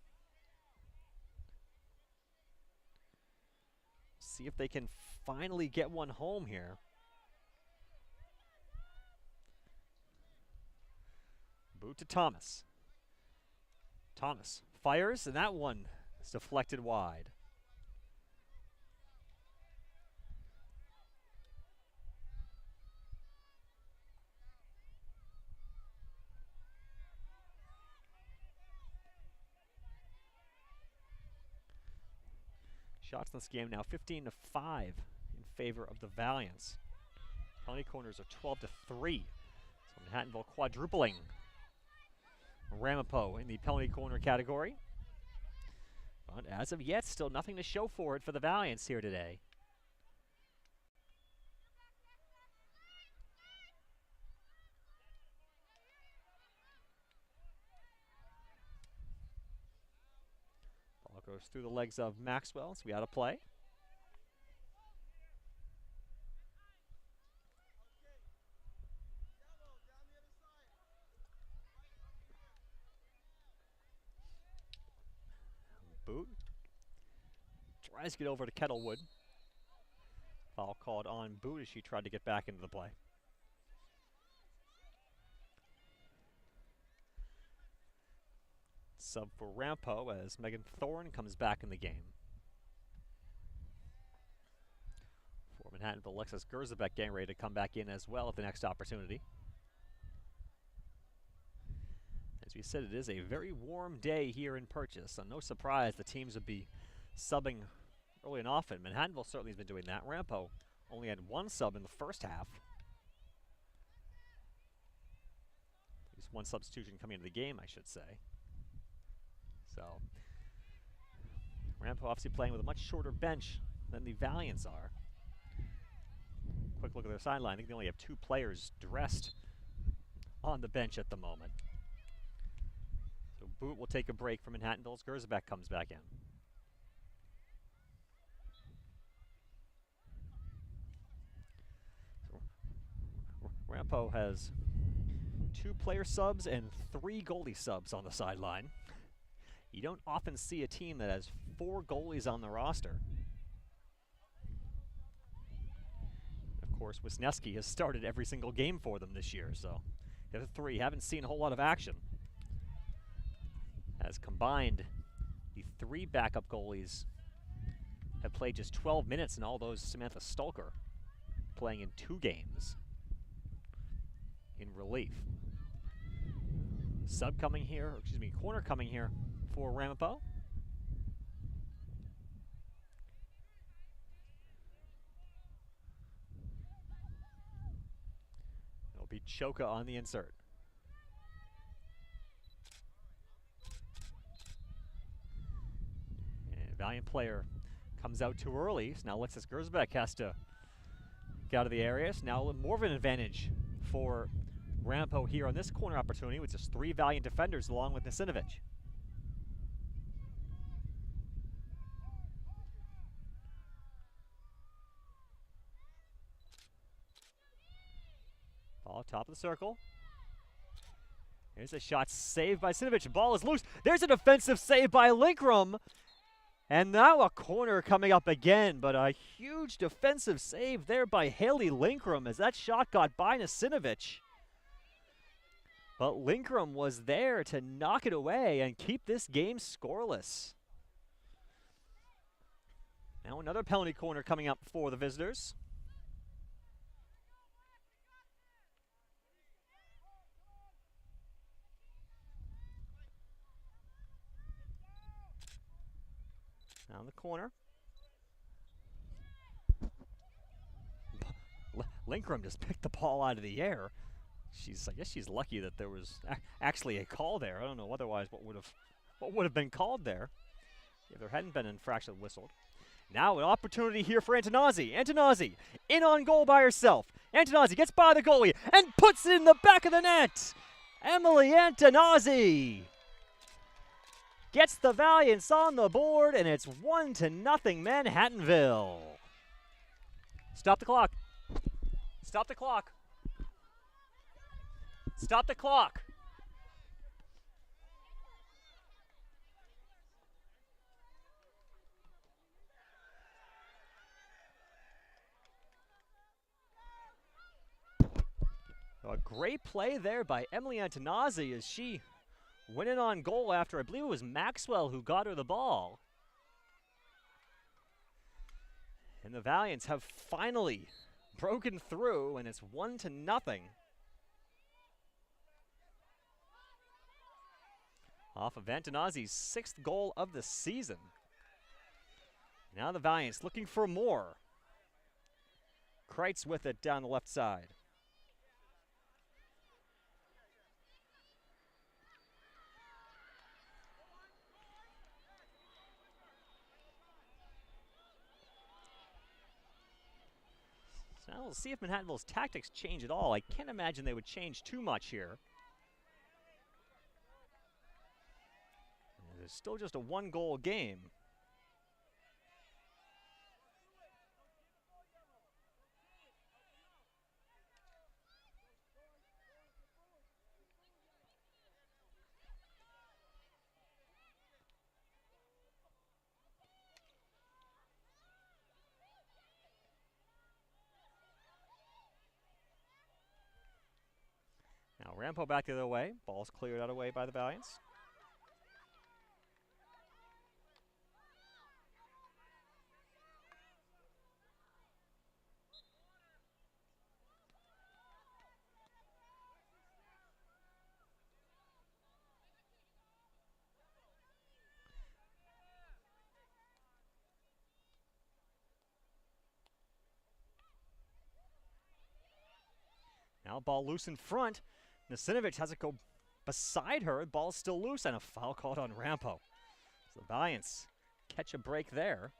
See if they can finally get one home here. Boot to Thomas. Thomas fires, and that one is deflected wide. Shots in this game now 15-5 in favor of the Valiants. Penalty corners are 12-3. So Manhattanville quadrupling Ramapo in the penalty corner category. But as of yet, still nothing to show for it for the Valiants here today. Ball goes through the legs of Maxwell, so we out of play. Boot tries to get over to Kettlewood. Foul called on Boot as she tried to get back into the play. Sub for Ramapo as Megan Thorne comes back in the game. For Manhattanville, Alexis Gerzabek getting ready to come back in as well at the next opportunity. As we said, it is a very warm day here in Purchase, so no surprise the teams would be subbing early and often. Manhattanville certainly has been doing that. Ramapo only had one sub in the first half. At least one substitution coming into the game, I should say. So, Ramapo obviously playing with a much shorter bench than the Valiants are. Quick look at their sideline. I think they only have 2 players dressed on the bench at the moment. So Boot will take a break from Manhattanville as Gerzabek comes back in. So Ramapo has 2 player subs and 3 goalie subs on the sideline. You don't often see a team that has 4 goalies on the roster. Of course, Wisniewski has started every single game for them this year, so the other 3 haven't seen a whole lot of action. As combined, the 3 backup goalies have played just 12 minutes, and all those Samantha Stulker playing in 2 games in relief. Sub coming here, or excuse me, corner coming here for Ramapo. It'll be Choka on the insert. And Valiant player comes out too early, so now Alexis Gerzabek has to get out of the area. So now more of an advantage for Ramapo here on this corner opportunity with just 3 Valiant defenders along with Nasinovich. Ball top of the circle. Here's a shot saved by Nasinovich. The ball is loose. There's a defensive save by Linkrum. And now a corner coming up again, but a huge defensive save there by Haley Linkrum as that shot got by Nasinovich. But Linkrum was there to knock it away and keep this game scoreless. Now another penalty corner coming up for the visitors. Now in the corner. Linkrum just picked the ball out of the air. I guess she's lucky that there was actually a call there. I don't know otherwise what would have been called there if there hadn't been an infraction whistled. Now an opportunity here for Antonazzi. Antonazzi in on goal by herself. Antonazzi gets by the goalie and puts it in the back of the net. Emily Antonazzi gets the Valiants on the board, and it's 1-0 Manhattanville. Stop the clock. Stop the clock. Stop the clock. A great play there by Emily Antonazzi as she went in on goal after I believe it was Maxwell who got her the ball. And the Valiants have finally broken through, and it's 1-0. Off of Antonazzi's 6th goal of the season. Now the Valiants looking for more. Kreitz with it down the left side. So now we'll see if Manhattanville's tactics change at all. I can't imagine they would change too much here. It's still just a 1-goal game. Now Ramapo back the other way. Ball's cleared out of the way by the Valiants. Now ball loose in front. Nasinovic has it go beside her. The ball's still loose, and a foul called on Ramapo. So the Valiants catch a break there.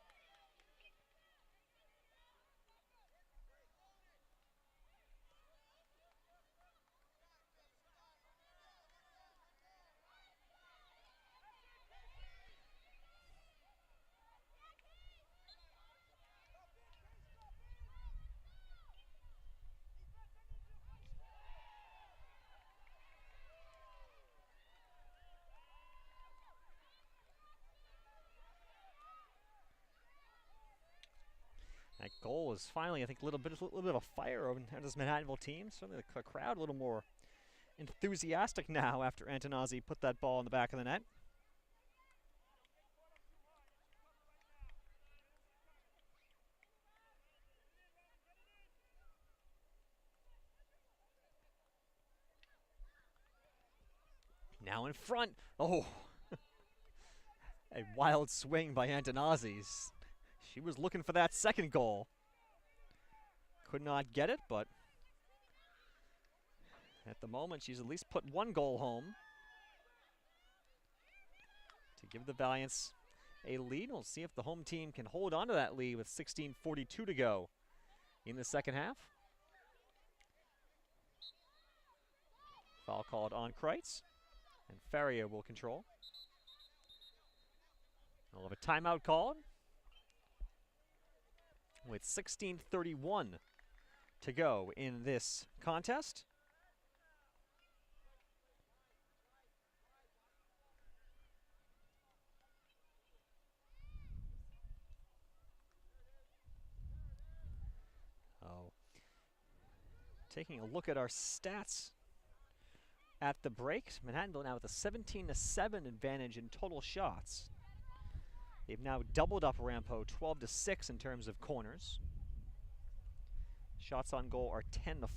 That goal was finally, I think, a little bit of a fire over this Manhattanville team. Certainly the crowd a little more enthusiastic now after Antonazzi put that ball in the back of the net. Now in front. Oh, a wild swing by Antonazzi's. She was looking for that second goal. Could not get it, but at the moment she's at least put 1 goal home to give the Valiants a lead. We'll see if the home team can hold on to that lead with 16:42 to go in the second half. Foul called on Kreitz, and Farrier will control. We'll have a timeout called with 16:31 to go in this contest. Oh, taking a look at our stats at the break, Manhattanville now with a 17-7 advantage in total shots. They've now doubled up Ramapo 12-6 in terms of corners. Shots on goal are 10-4.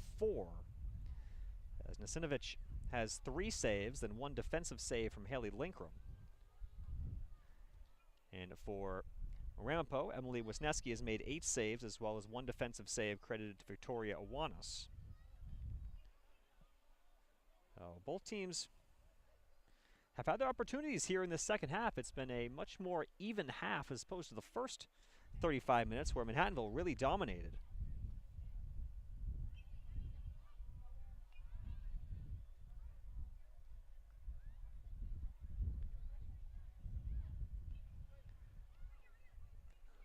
As Nasinovic has 3 saves and 1 defensive save from Haley Linkram. And for Ramapo, Emily Wisniewski has made 8 saves as well as 1 defensive save credited to Victoria Awanas. Both teams have had their opportunities here in the second half. It's been a much more even half as opposed to the first 35 minutes where Manhattanville really dominated.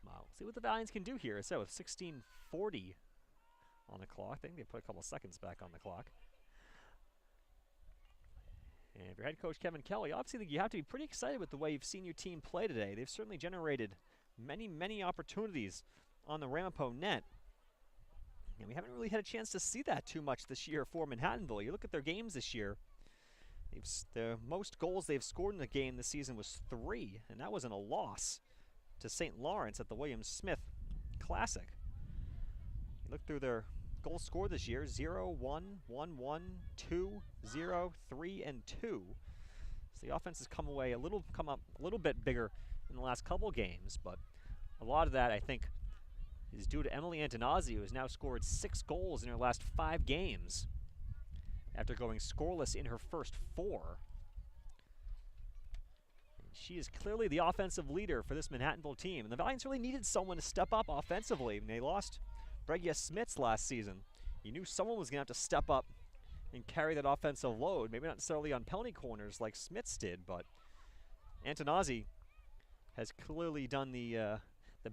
Well, see what the Valiants can do here. So with 16:40 on the clock, I think they put a couple seconds back on the clock. And if you're head coach Kevin Kelly, obviously you have to be pretty excited with the way you've seen your team play today. They've certainly generated many opportunities on the Ramapo net. And we haven't really had a chance to see that too much this year for Manhattanville. You look at their games this year, the most goals they've scored in a game this season was 3, and that was in a loss to St. Lawrence at the William Smith Classic. You look through their goals scored this year, 0, 1, 1, 1, 2, 0, 3, and 2. So the offense has come up a little bit bigger in the last couple games, but a lot of that, I think, is due to Emily Antonazzi, who has now scored 6 goals in her last 5 games after going scoreless in her first 4. And she is clearly the offensive leader for this Manhattanville team, and the Valiants really needed someone to step up offensively. And they lost Bregia Smits last season. You knew someone was going to have to step up and carry that offensive load, maybe not necessarily on penalty corners like Smits did, but Antonazzi has clearly done the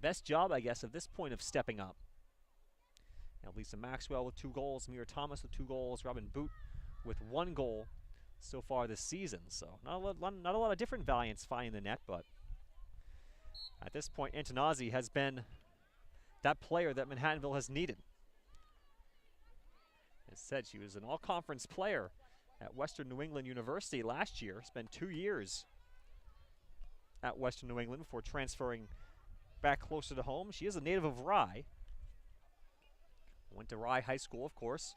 best job, I guess, at this point of stepping up. Now, Lisa Maxwell with 2 goals, Mira Thomas with 2 goals, Robin Boot with 1 goal so far this season. So not a lot of different Valiants finding the net, but at this point, Antonazzi has been that player that Manhattanville has needed. As said, she was an all-conference player at Western New England University last year, spent 2 years at Western New England before transferring back closer to home. She is a native of Rye. Went to Rye High School, of course,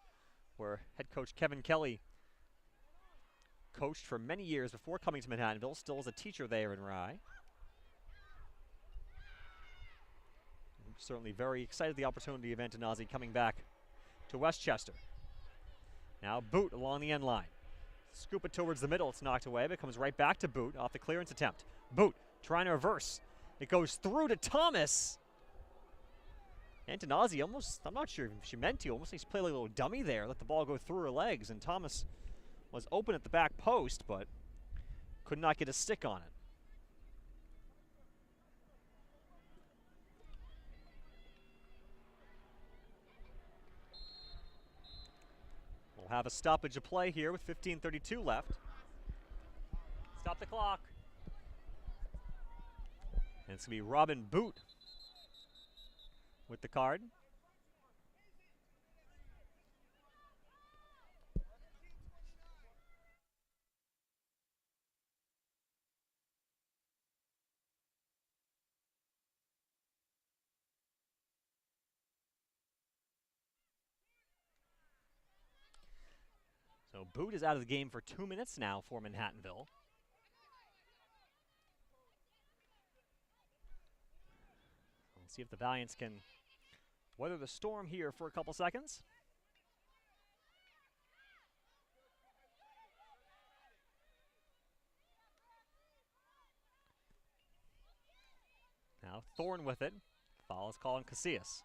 where head coach Kevin Kelly coached for many years before coming to Manhattanville, still as a teacher there in Rye. I'm certainly very excited the opportunity of Antonazzi coming back to Westchester. Now Boot along the end line. Scoop it towards the middle, it's knocked away, but it comes right back to Boot off the clearance attempt. Boot trying to reverse. It goes through to Thomas. Antonazzi almost, I'm not sure if she meant to, almost played like a little dummy there, let the ball go through her legs, and Thomas was open at the back post, but could not get a stick on it. We'll have a stoppage of play here with 15:32 left. Stop the clock. And it's going to be Robin Boot with the card. So Boot is out of the game for 2 minutes now for Manhattanville. We'll see if the Valiants can weather the storm here for a couple seconds. Now Thorne with it. Foul is called on Casillas.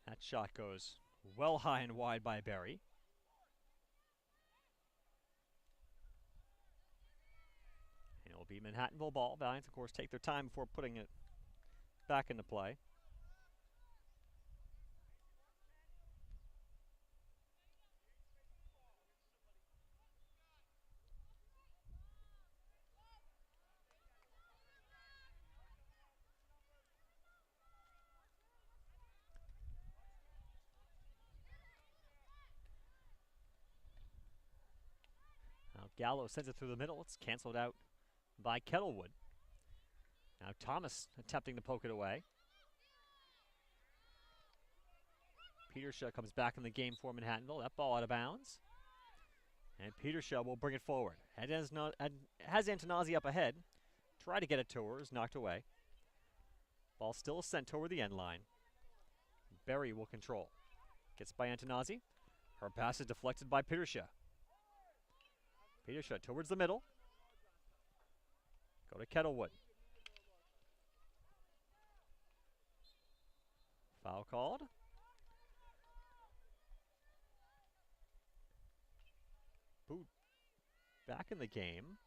That shot goes well high and wide by Berry. And it'll be Manhattanville ball. Valiants, of course, take their time before putting it back into play. Gallo sends it through the middle. It's canceled out by Kettlewood. Now Thomas attempting to poke it away. Petershaw comes back in the game for Manhattanville. That ball out of bounds. And Petershaw will bring it forward. Has Antonazzi up ahead. Try to get it to her, is knocked away. Ball still sent toward the end line. Berry will control. Gets by Antonazzi. Her pass is deflected by Petersha. Petersha towards the middle. Go to Kettlewood. Foul called. Boot back in the game.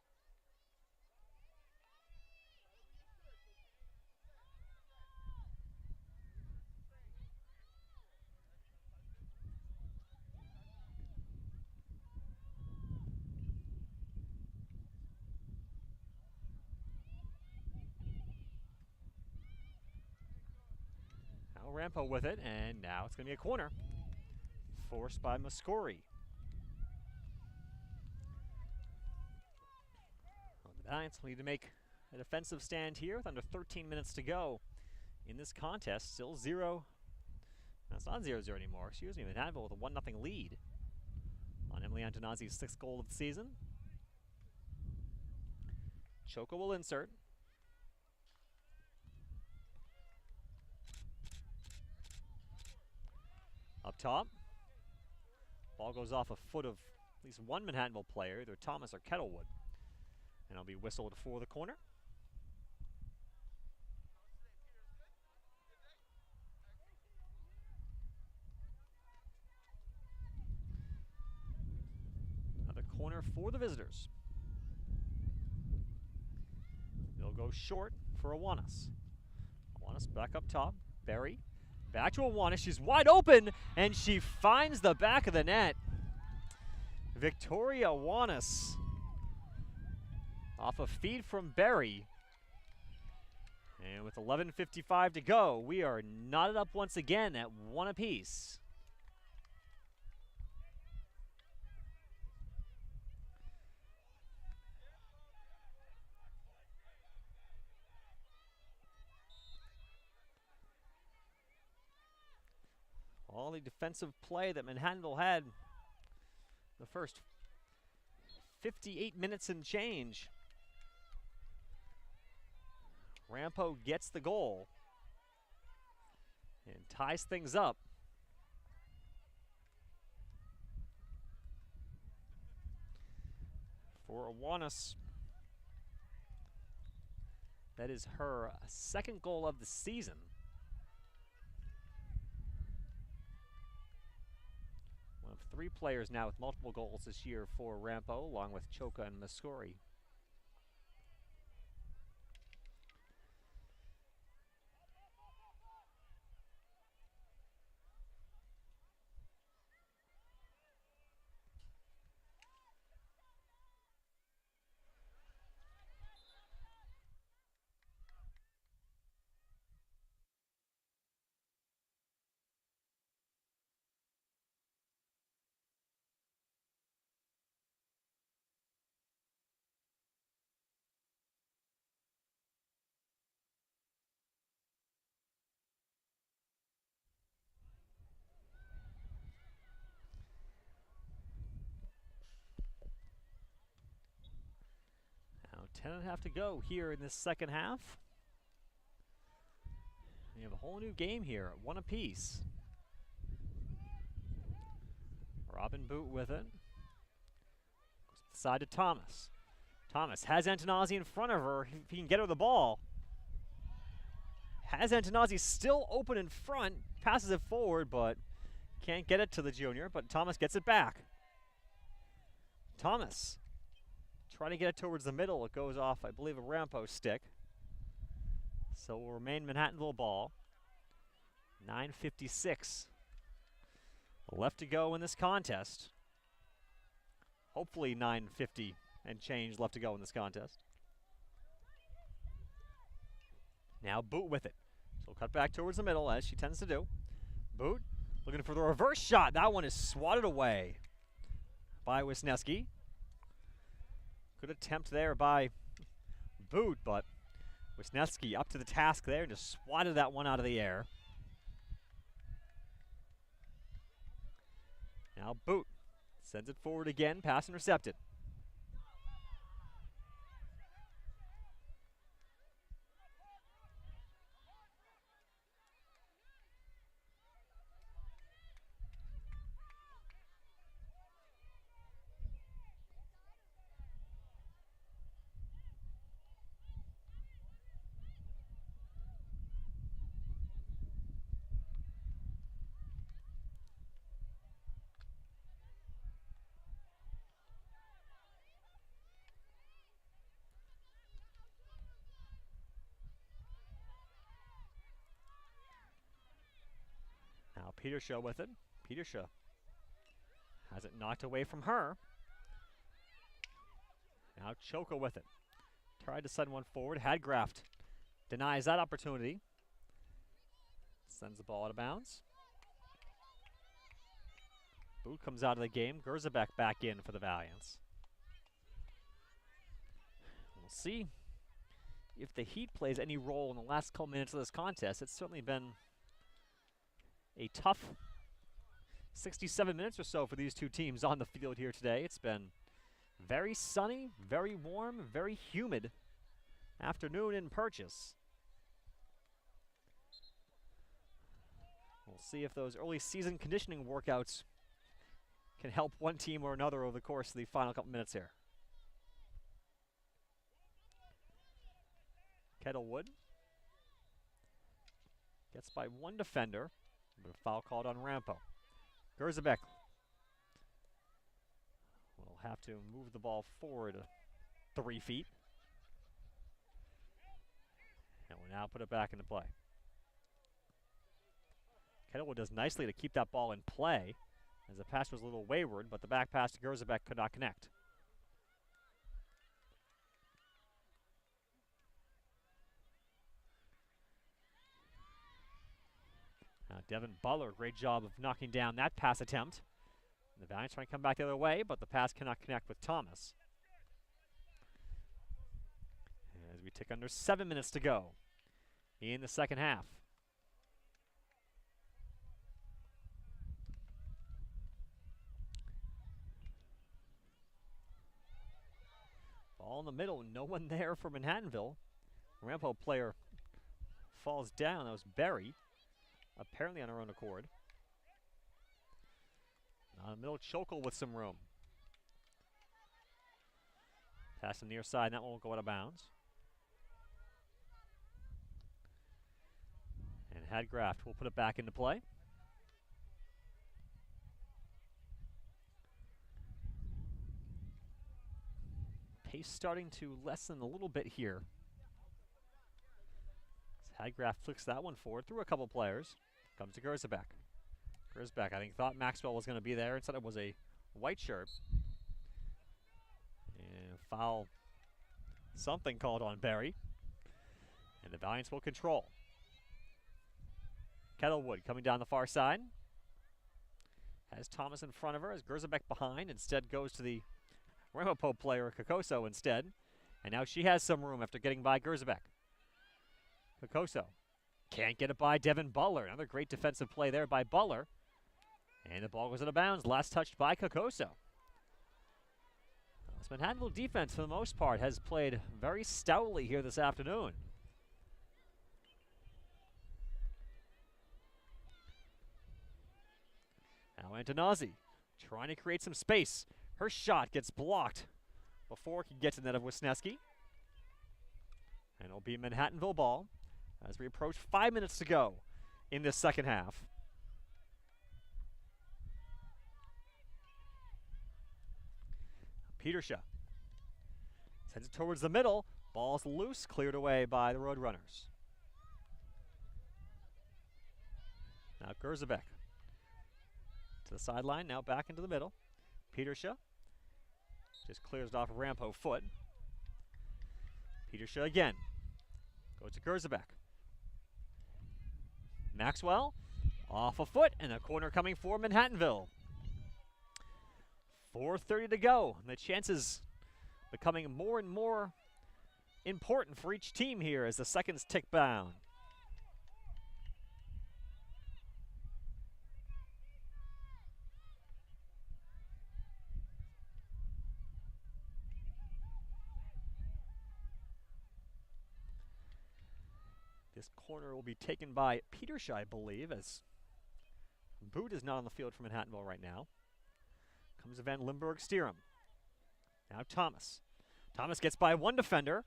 Now Ramapo with it, and now it's going to be a corner. Forced by Mascori. The Giants will need to make a defensive stand here with under 13 minutes to go in this contest. Still 0. That's not 0-0 anymore. Excuse me. Manhattanville with a 1-0 lead on Emily Antonazzi's 6th goal of the season. Choco will insert. Up top. Ball goes off a foot of at least one Manhattanville player, either Thomas or Kettlewood. And it'll be whistled for the corner. Another corner for the visitors. They'll go short for Awanas. Awanas back up top. Berry. Back to Awanas. She's wide open, and she finds the back of the net. Victoria Awanas off a feed from Berry. And with 11:55 to go, we are knotted up once again at 1 apiece. All the defensive play that Manhattanville had the first 58 minutes and change. Ramapo gets the goal and ties things up. For Awanas, that is her 2nd goal of the season. One of 3 players now with multiple goals this year for Ramapo, along with Choka and Mascori. Now 10.5 to go here in this second half. We have a whole new game here at 1 apiece. Robin Boot with it. Goes to the side to Thomas. Thomas has Antonazzi in front of her if he can get her the ball. Has Antonazzi still open in front. Passes it forward, but can't get it to the junior. But Thomas gets it back. Thomas trying to get it towards the middle. It goes off, I believe, a Ramapo stick. So will remain Manhattanville ball. 9:56 left to go in this contest. Hopefully 9:50 and change left to go in this contest. Now Boot with it. She'll cut back towards the middle as she tends to do. Boot looking for the reverse shot. That one is swatted away by Wisniewski. Good attempt there by Boot, but Wisniewski up to the task there and just swatted that one out of the air. Now Boot sends it forward again, pass intercepted. Petershaw with it. Petershaw has it knocked away from her. Now Choco with it. Tried to send one forward. Hadgraft denies that opportunity. Sends the ball out of bounds. Boot comes out of the game. Gerzabek back in for the Valiants. We'll see if the heat plays any role in the last couple minutes of this contest. It's certainly been a tough 67 minutes or so for these two teams on the field here today. It's been very sunny, very warm, very humid afternoon in Purchase. We'll see if those early season conditioning workouts can help one team or another over the course of the final couple minutes here. Kettlewood gets by one defender, but a foul called on Ramapo. Gerzabek will have to move the ball forward 3 feet. And will now put it back into play. Kettlewood does nicely to keep that ball in play, as the pass was a little wayward, but the back pass to Gerzabek could not connect. Now Devin Butler, great job of knocking down that pass attempt. And the Valiants trying to come back the other way, but the pass cannot connect with Thomas. As we tick under 7 minutes to go in the second half. Ball in the middle, no one there for Manhattanville. Ramapo player falls down. That was Berry, apparently on her own accord. Now in the middle, Chokel with some room. Pass to the near side, and that one will go out of bounds. And Hadgraft will put it back into play. Pace starting to lessen a little bit here. Hadgraft flicks that one forward through a couple players. Comes to Gerzabek. Gerzabek, I think, thought Maxwell was going to be there. Instead, it was a white shirt. And foul, something called on Berry. And the Valiants will control. Kettlewood coming down the far side. Has Thomas in front of her, as Gerzabek behind. Instead goes to the Ramapo player, Kokoso, instead. And now she has some room after getting by Gerzabek. Kokoso can't get it by Devin Butler. Another great defensive play there by Butler. And the ball goes out of bounds. Last touched by Kokoso. This Manhattanville defense, for the most part, has played very stoutly here this afternoon. Now Antonazzi trying to create some space. Her shot gets blocked before it can get to the net of Wisniewski. And it'll be Manhattanville ball as we approach 5 minutes to go in this second half. Petershaw sends it towards the middle. Ball's loose, cleared away by the Roadrunners. Now Gerzabek to the sideline, now back into the middle. Petershaw just clears it off a Ramapo foot. Petershaw again. Goes to Gerzabek. Maxwell off a foot, and a corner coming for Manhattanville. 4:30 to go. And the chances becoming more and more important for each team here as the seconds tick down. This corner will be taken by Petershaw, I believe, as Boot is not on the field for Manhattanville right now. Comes Van Limburg-Steeram. Now Thomas. Thomas gets by one defender.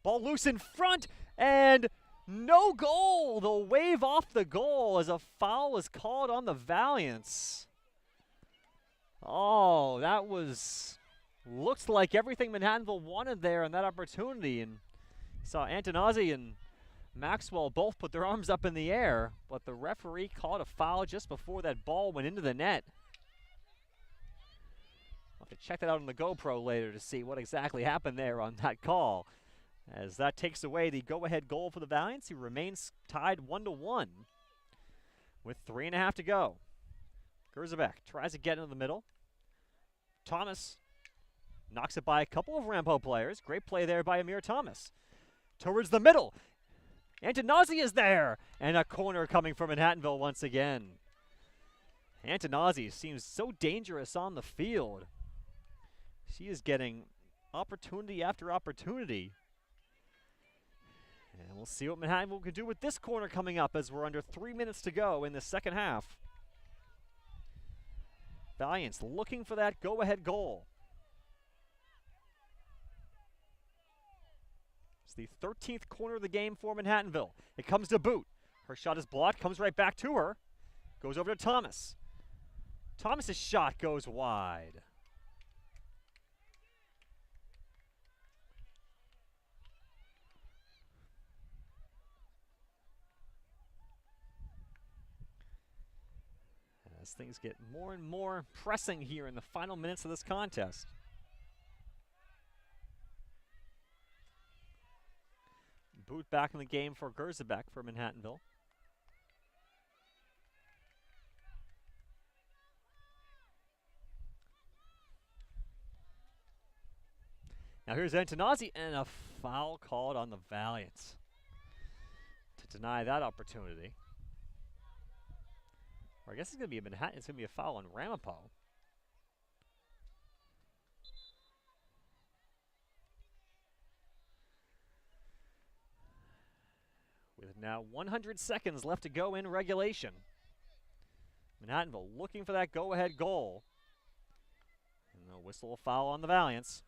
Ball loose in front, and no goal. They'll wave off the goal as a foul is called on the Valiants. Oh, that looks like everything Manhattanville wanted there in that opportunity. And saw Antonazzi and Maxwell both put their arms up in the air, but the referee called a foul just before that ball went into the net. I'll have to check that out on the GoPro later to see what exactly happened there on that call, as that takes away the go-ahead goal for the Valiants, who remains tied 1-1 with 3.5 to go. Gerzabek tries to get into the middle. Thomas knocks it by a couple of Ramapo players. Great play there by Amir Thomas. Towards the middle. Antonazzi is there, and a corner coming from Manhattanville once again. Antonazzi seems so dangerous on the field. She is getting opportunity after opportunity. And we'll see what Manhattanville can do with this corner coming up as we're under 3 minutes to go in the second half. Valiants looking for that go-ahead goal. The 13th corner of the game for Manhattanville. It comes to Boot. Her shot is blocked, comes right back to her. Goes over to Thomas. Thomas's shot goes wide. As things get more and more pressing here in the final minutes of this contest. Boot back in the game for Gerzabek for Manhattanville. Now here's Antonazzi, and a foul called on the Valiants to deny that opportunity. Or I guess it's going to be a Manhattan. It's going to be a foul on Ramapo. With now 100 seconds left to go in regulation. Manhattanville looking for that go-ahead goal. And they'll whistle a foul on the Valiants.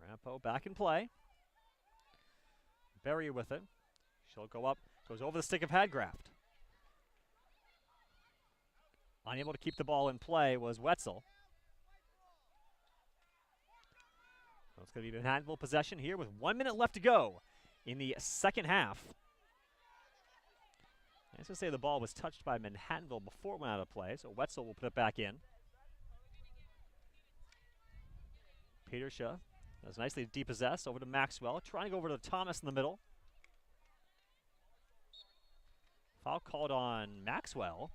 Ramapo back in play. Berry with it. She'll go up, goes over the stick of Hadgraft. Unable to keep the ball in play was Wetzel. So it's going to be Manhattanville possession here with 1 minute left to go in the second half. I was going to say the ball was touched by Manhattanville before it went out of play, so Wetzel will put it back in. Petersha does nicely depossessed over to Maxwell, trying to go over to Thomas in the middle. Foul called on Maxwell.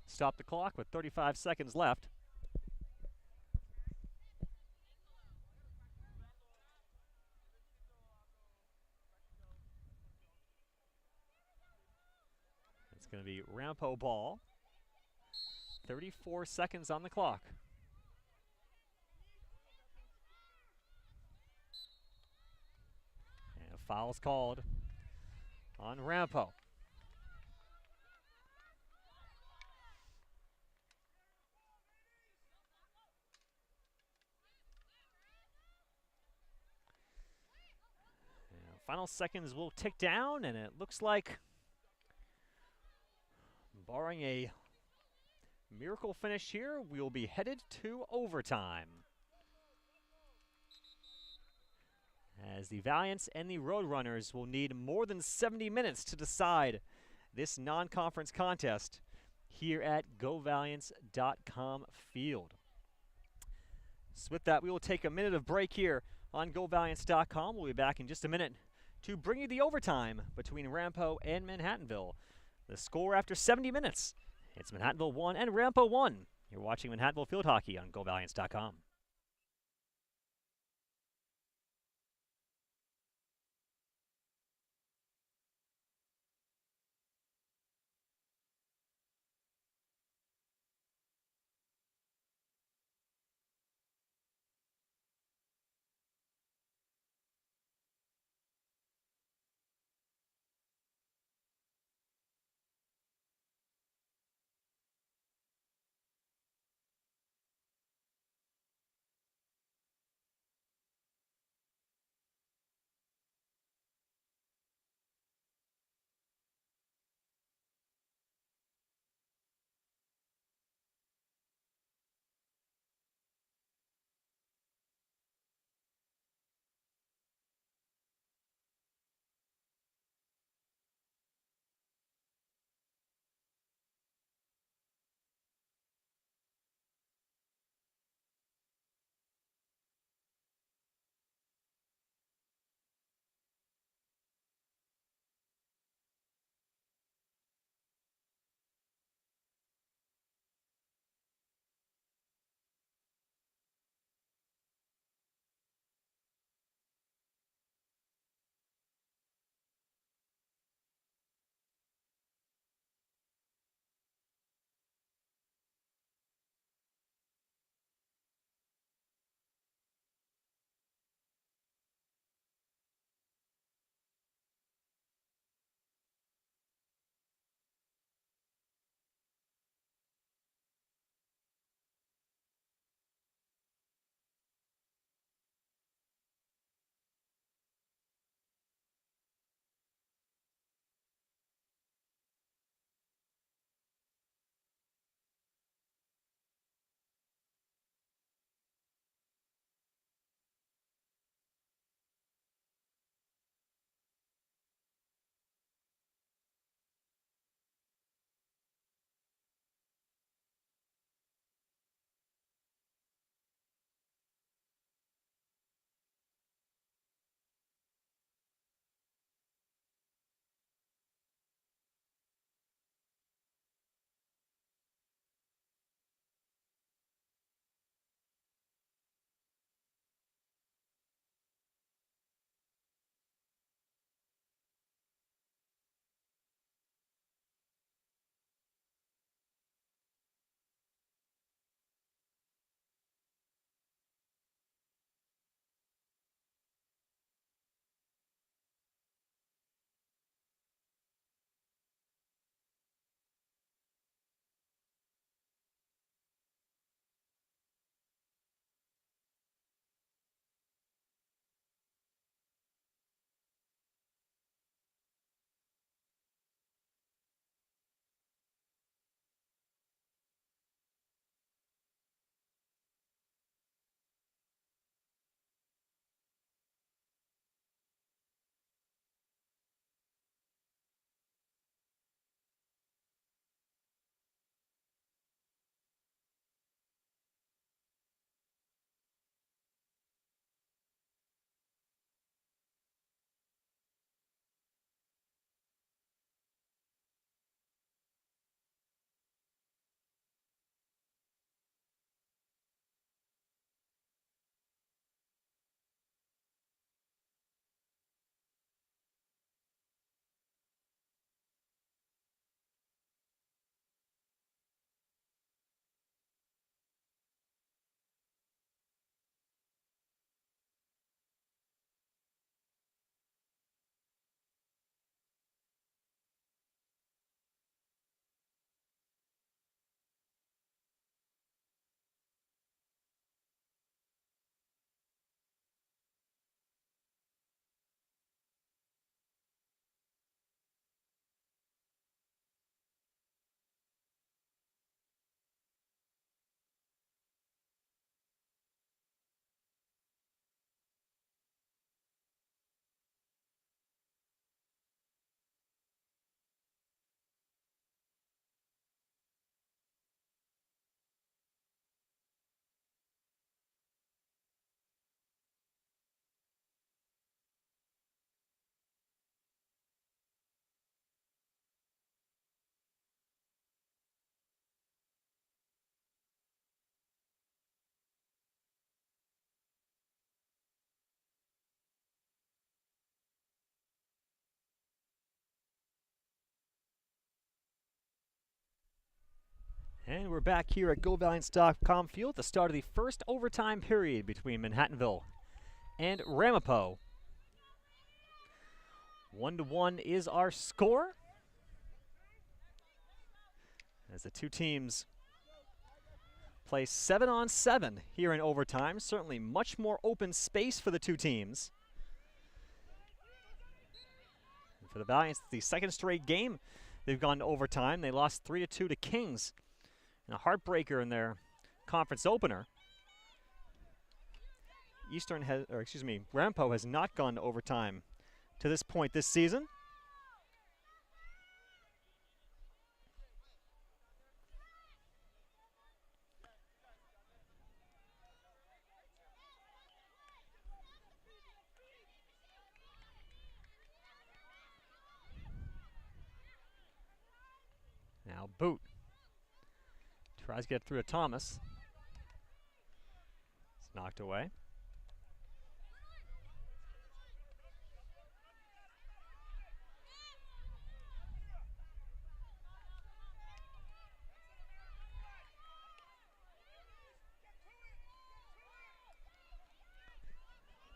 Stop the clock with 35 seconds left. It's going to be Ramapo ball. 34 seconds on the clock. And a foul's called on Ramapo. Final seconds will tick down, and it looks like, barring a miracle finish here, we will be headed to overtime. As the Valiants and the Roadrunners will need more than 70 minutes to decide this non-conference contest here at GoValiants.com field. So with that, we will take a minute of break here on GoValiants.com. We'll be back in just a minute to bring you the overtime between Ramapo and Manhattanville. The score after 70 minutes, it's Manhattanville 1 and Ramapo 1. You're watching Manhattanville Field Hockey on GoValiants.com. And we're back here at GoValiants.com field at the start of the first overtime period between Manhattanville and Ramapo. 1-1 is our score, as the two teams play 7-on-7 here in overtime. Certainly much more open space for the two teams. And for the Valiants, the second straight game they've gone to overtime. They lost 3-2 to Kings in a heartbreaker in their conference opener. Ramapo has not gone to overtime to this point this season. Now Boot tries to get through to Thomas. It's knocked away.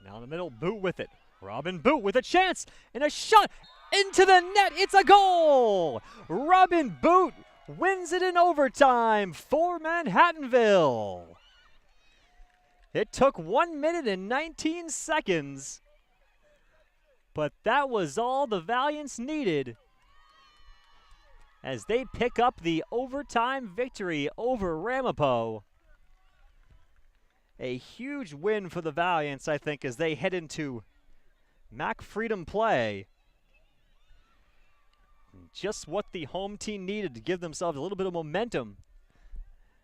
Now in the middle, Boot with it. Robin Boot with a chance and a shot into the net. It's a goal! Robin Boot wins it in overtime for Manhattanville. It took 1 minute and 19 seconds, but that was all the Valiants needed as they pick up the overtime victory over Ramapo. A huge win for the Valiants, I think, as they head into MAC Freedom play. Just what the home team needed to give themselves a little bit of momentum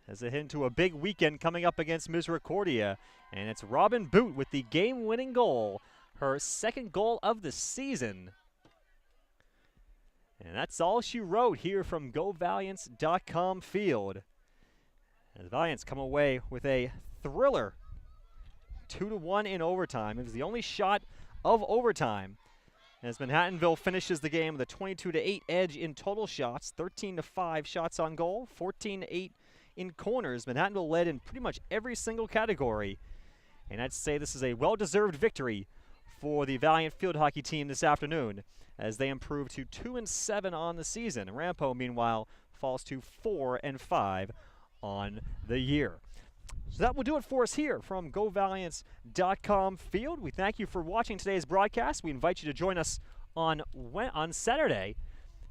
as they head into a big weekend coming up against Misericordia. And it's Robin Boot with the game-winning goal, her second goal of the season. And that's all she wrote here from GoValiants.com field. And the Valiants come away with a thriller, 2-1 in overtime. It was the only shot of overtime, as Manhattanville finishes the game with a 22-8 edge in total shots, 13-5 shots on goal, 14-8 in corners. Manhattanville led in pretty much every single category, and I'd say this is a well-deserved victory for the Valiant field hockey team this afternoon, as they improve to 2-7 on the season. Ramapo, meanwhile, falls to 4-5 on the year. So that will do it for us here from GoValiants.com field. We thank you for watching today's broadcast. We invite you to join us on Saturday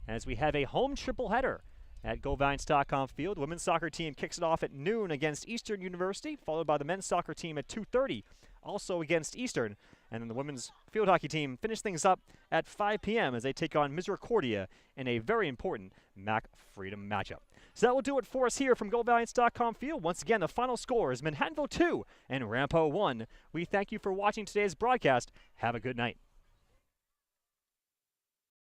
as we have a home triple header at GoValiants.com field. The women's soccer team kicks it off at noon against Eastern University, followed by the men's soccer team at 2:30, also against Eastern. And then the women's field hockey team finish things up at 5 p.m. as they take on Misericordia in a very important MAC Freedom matchup. So that will do it for us here from GoValiants.com field. Once again, the final score is Manhattanville 2 and Ramapo 1. We thank you for watching today's broadcast. Have a good night.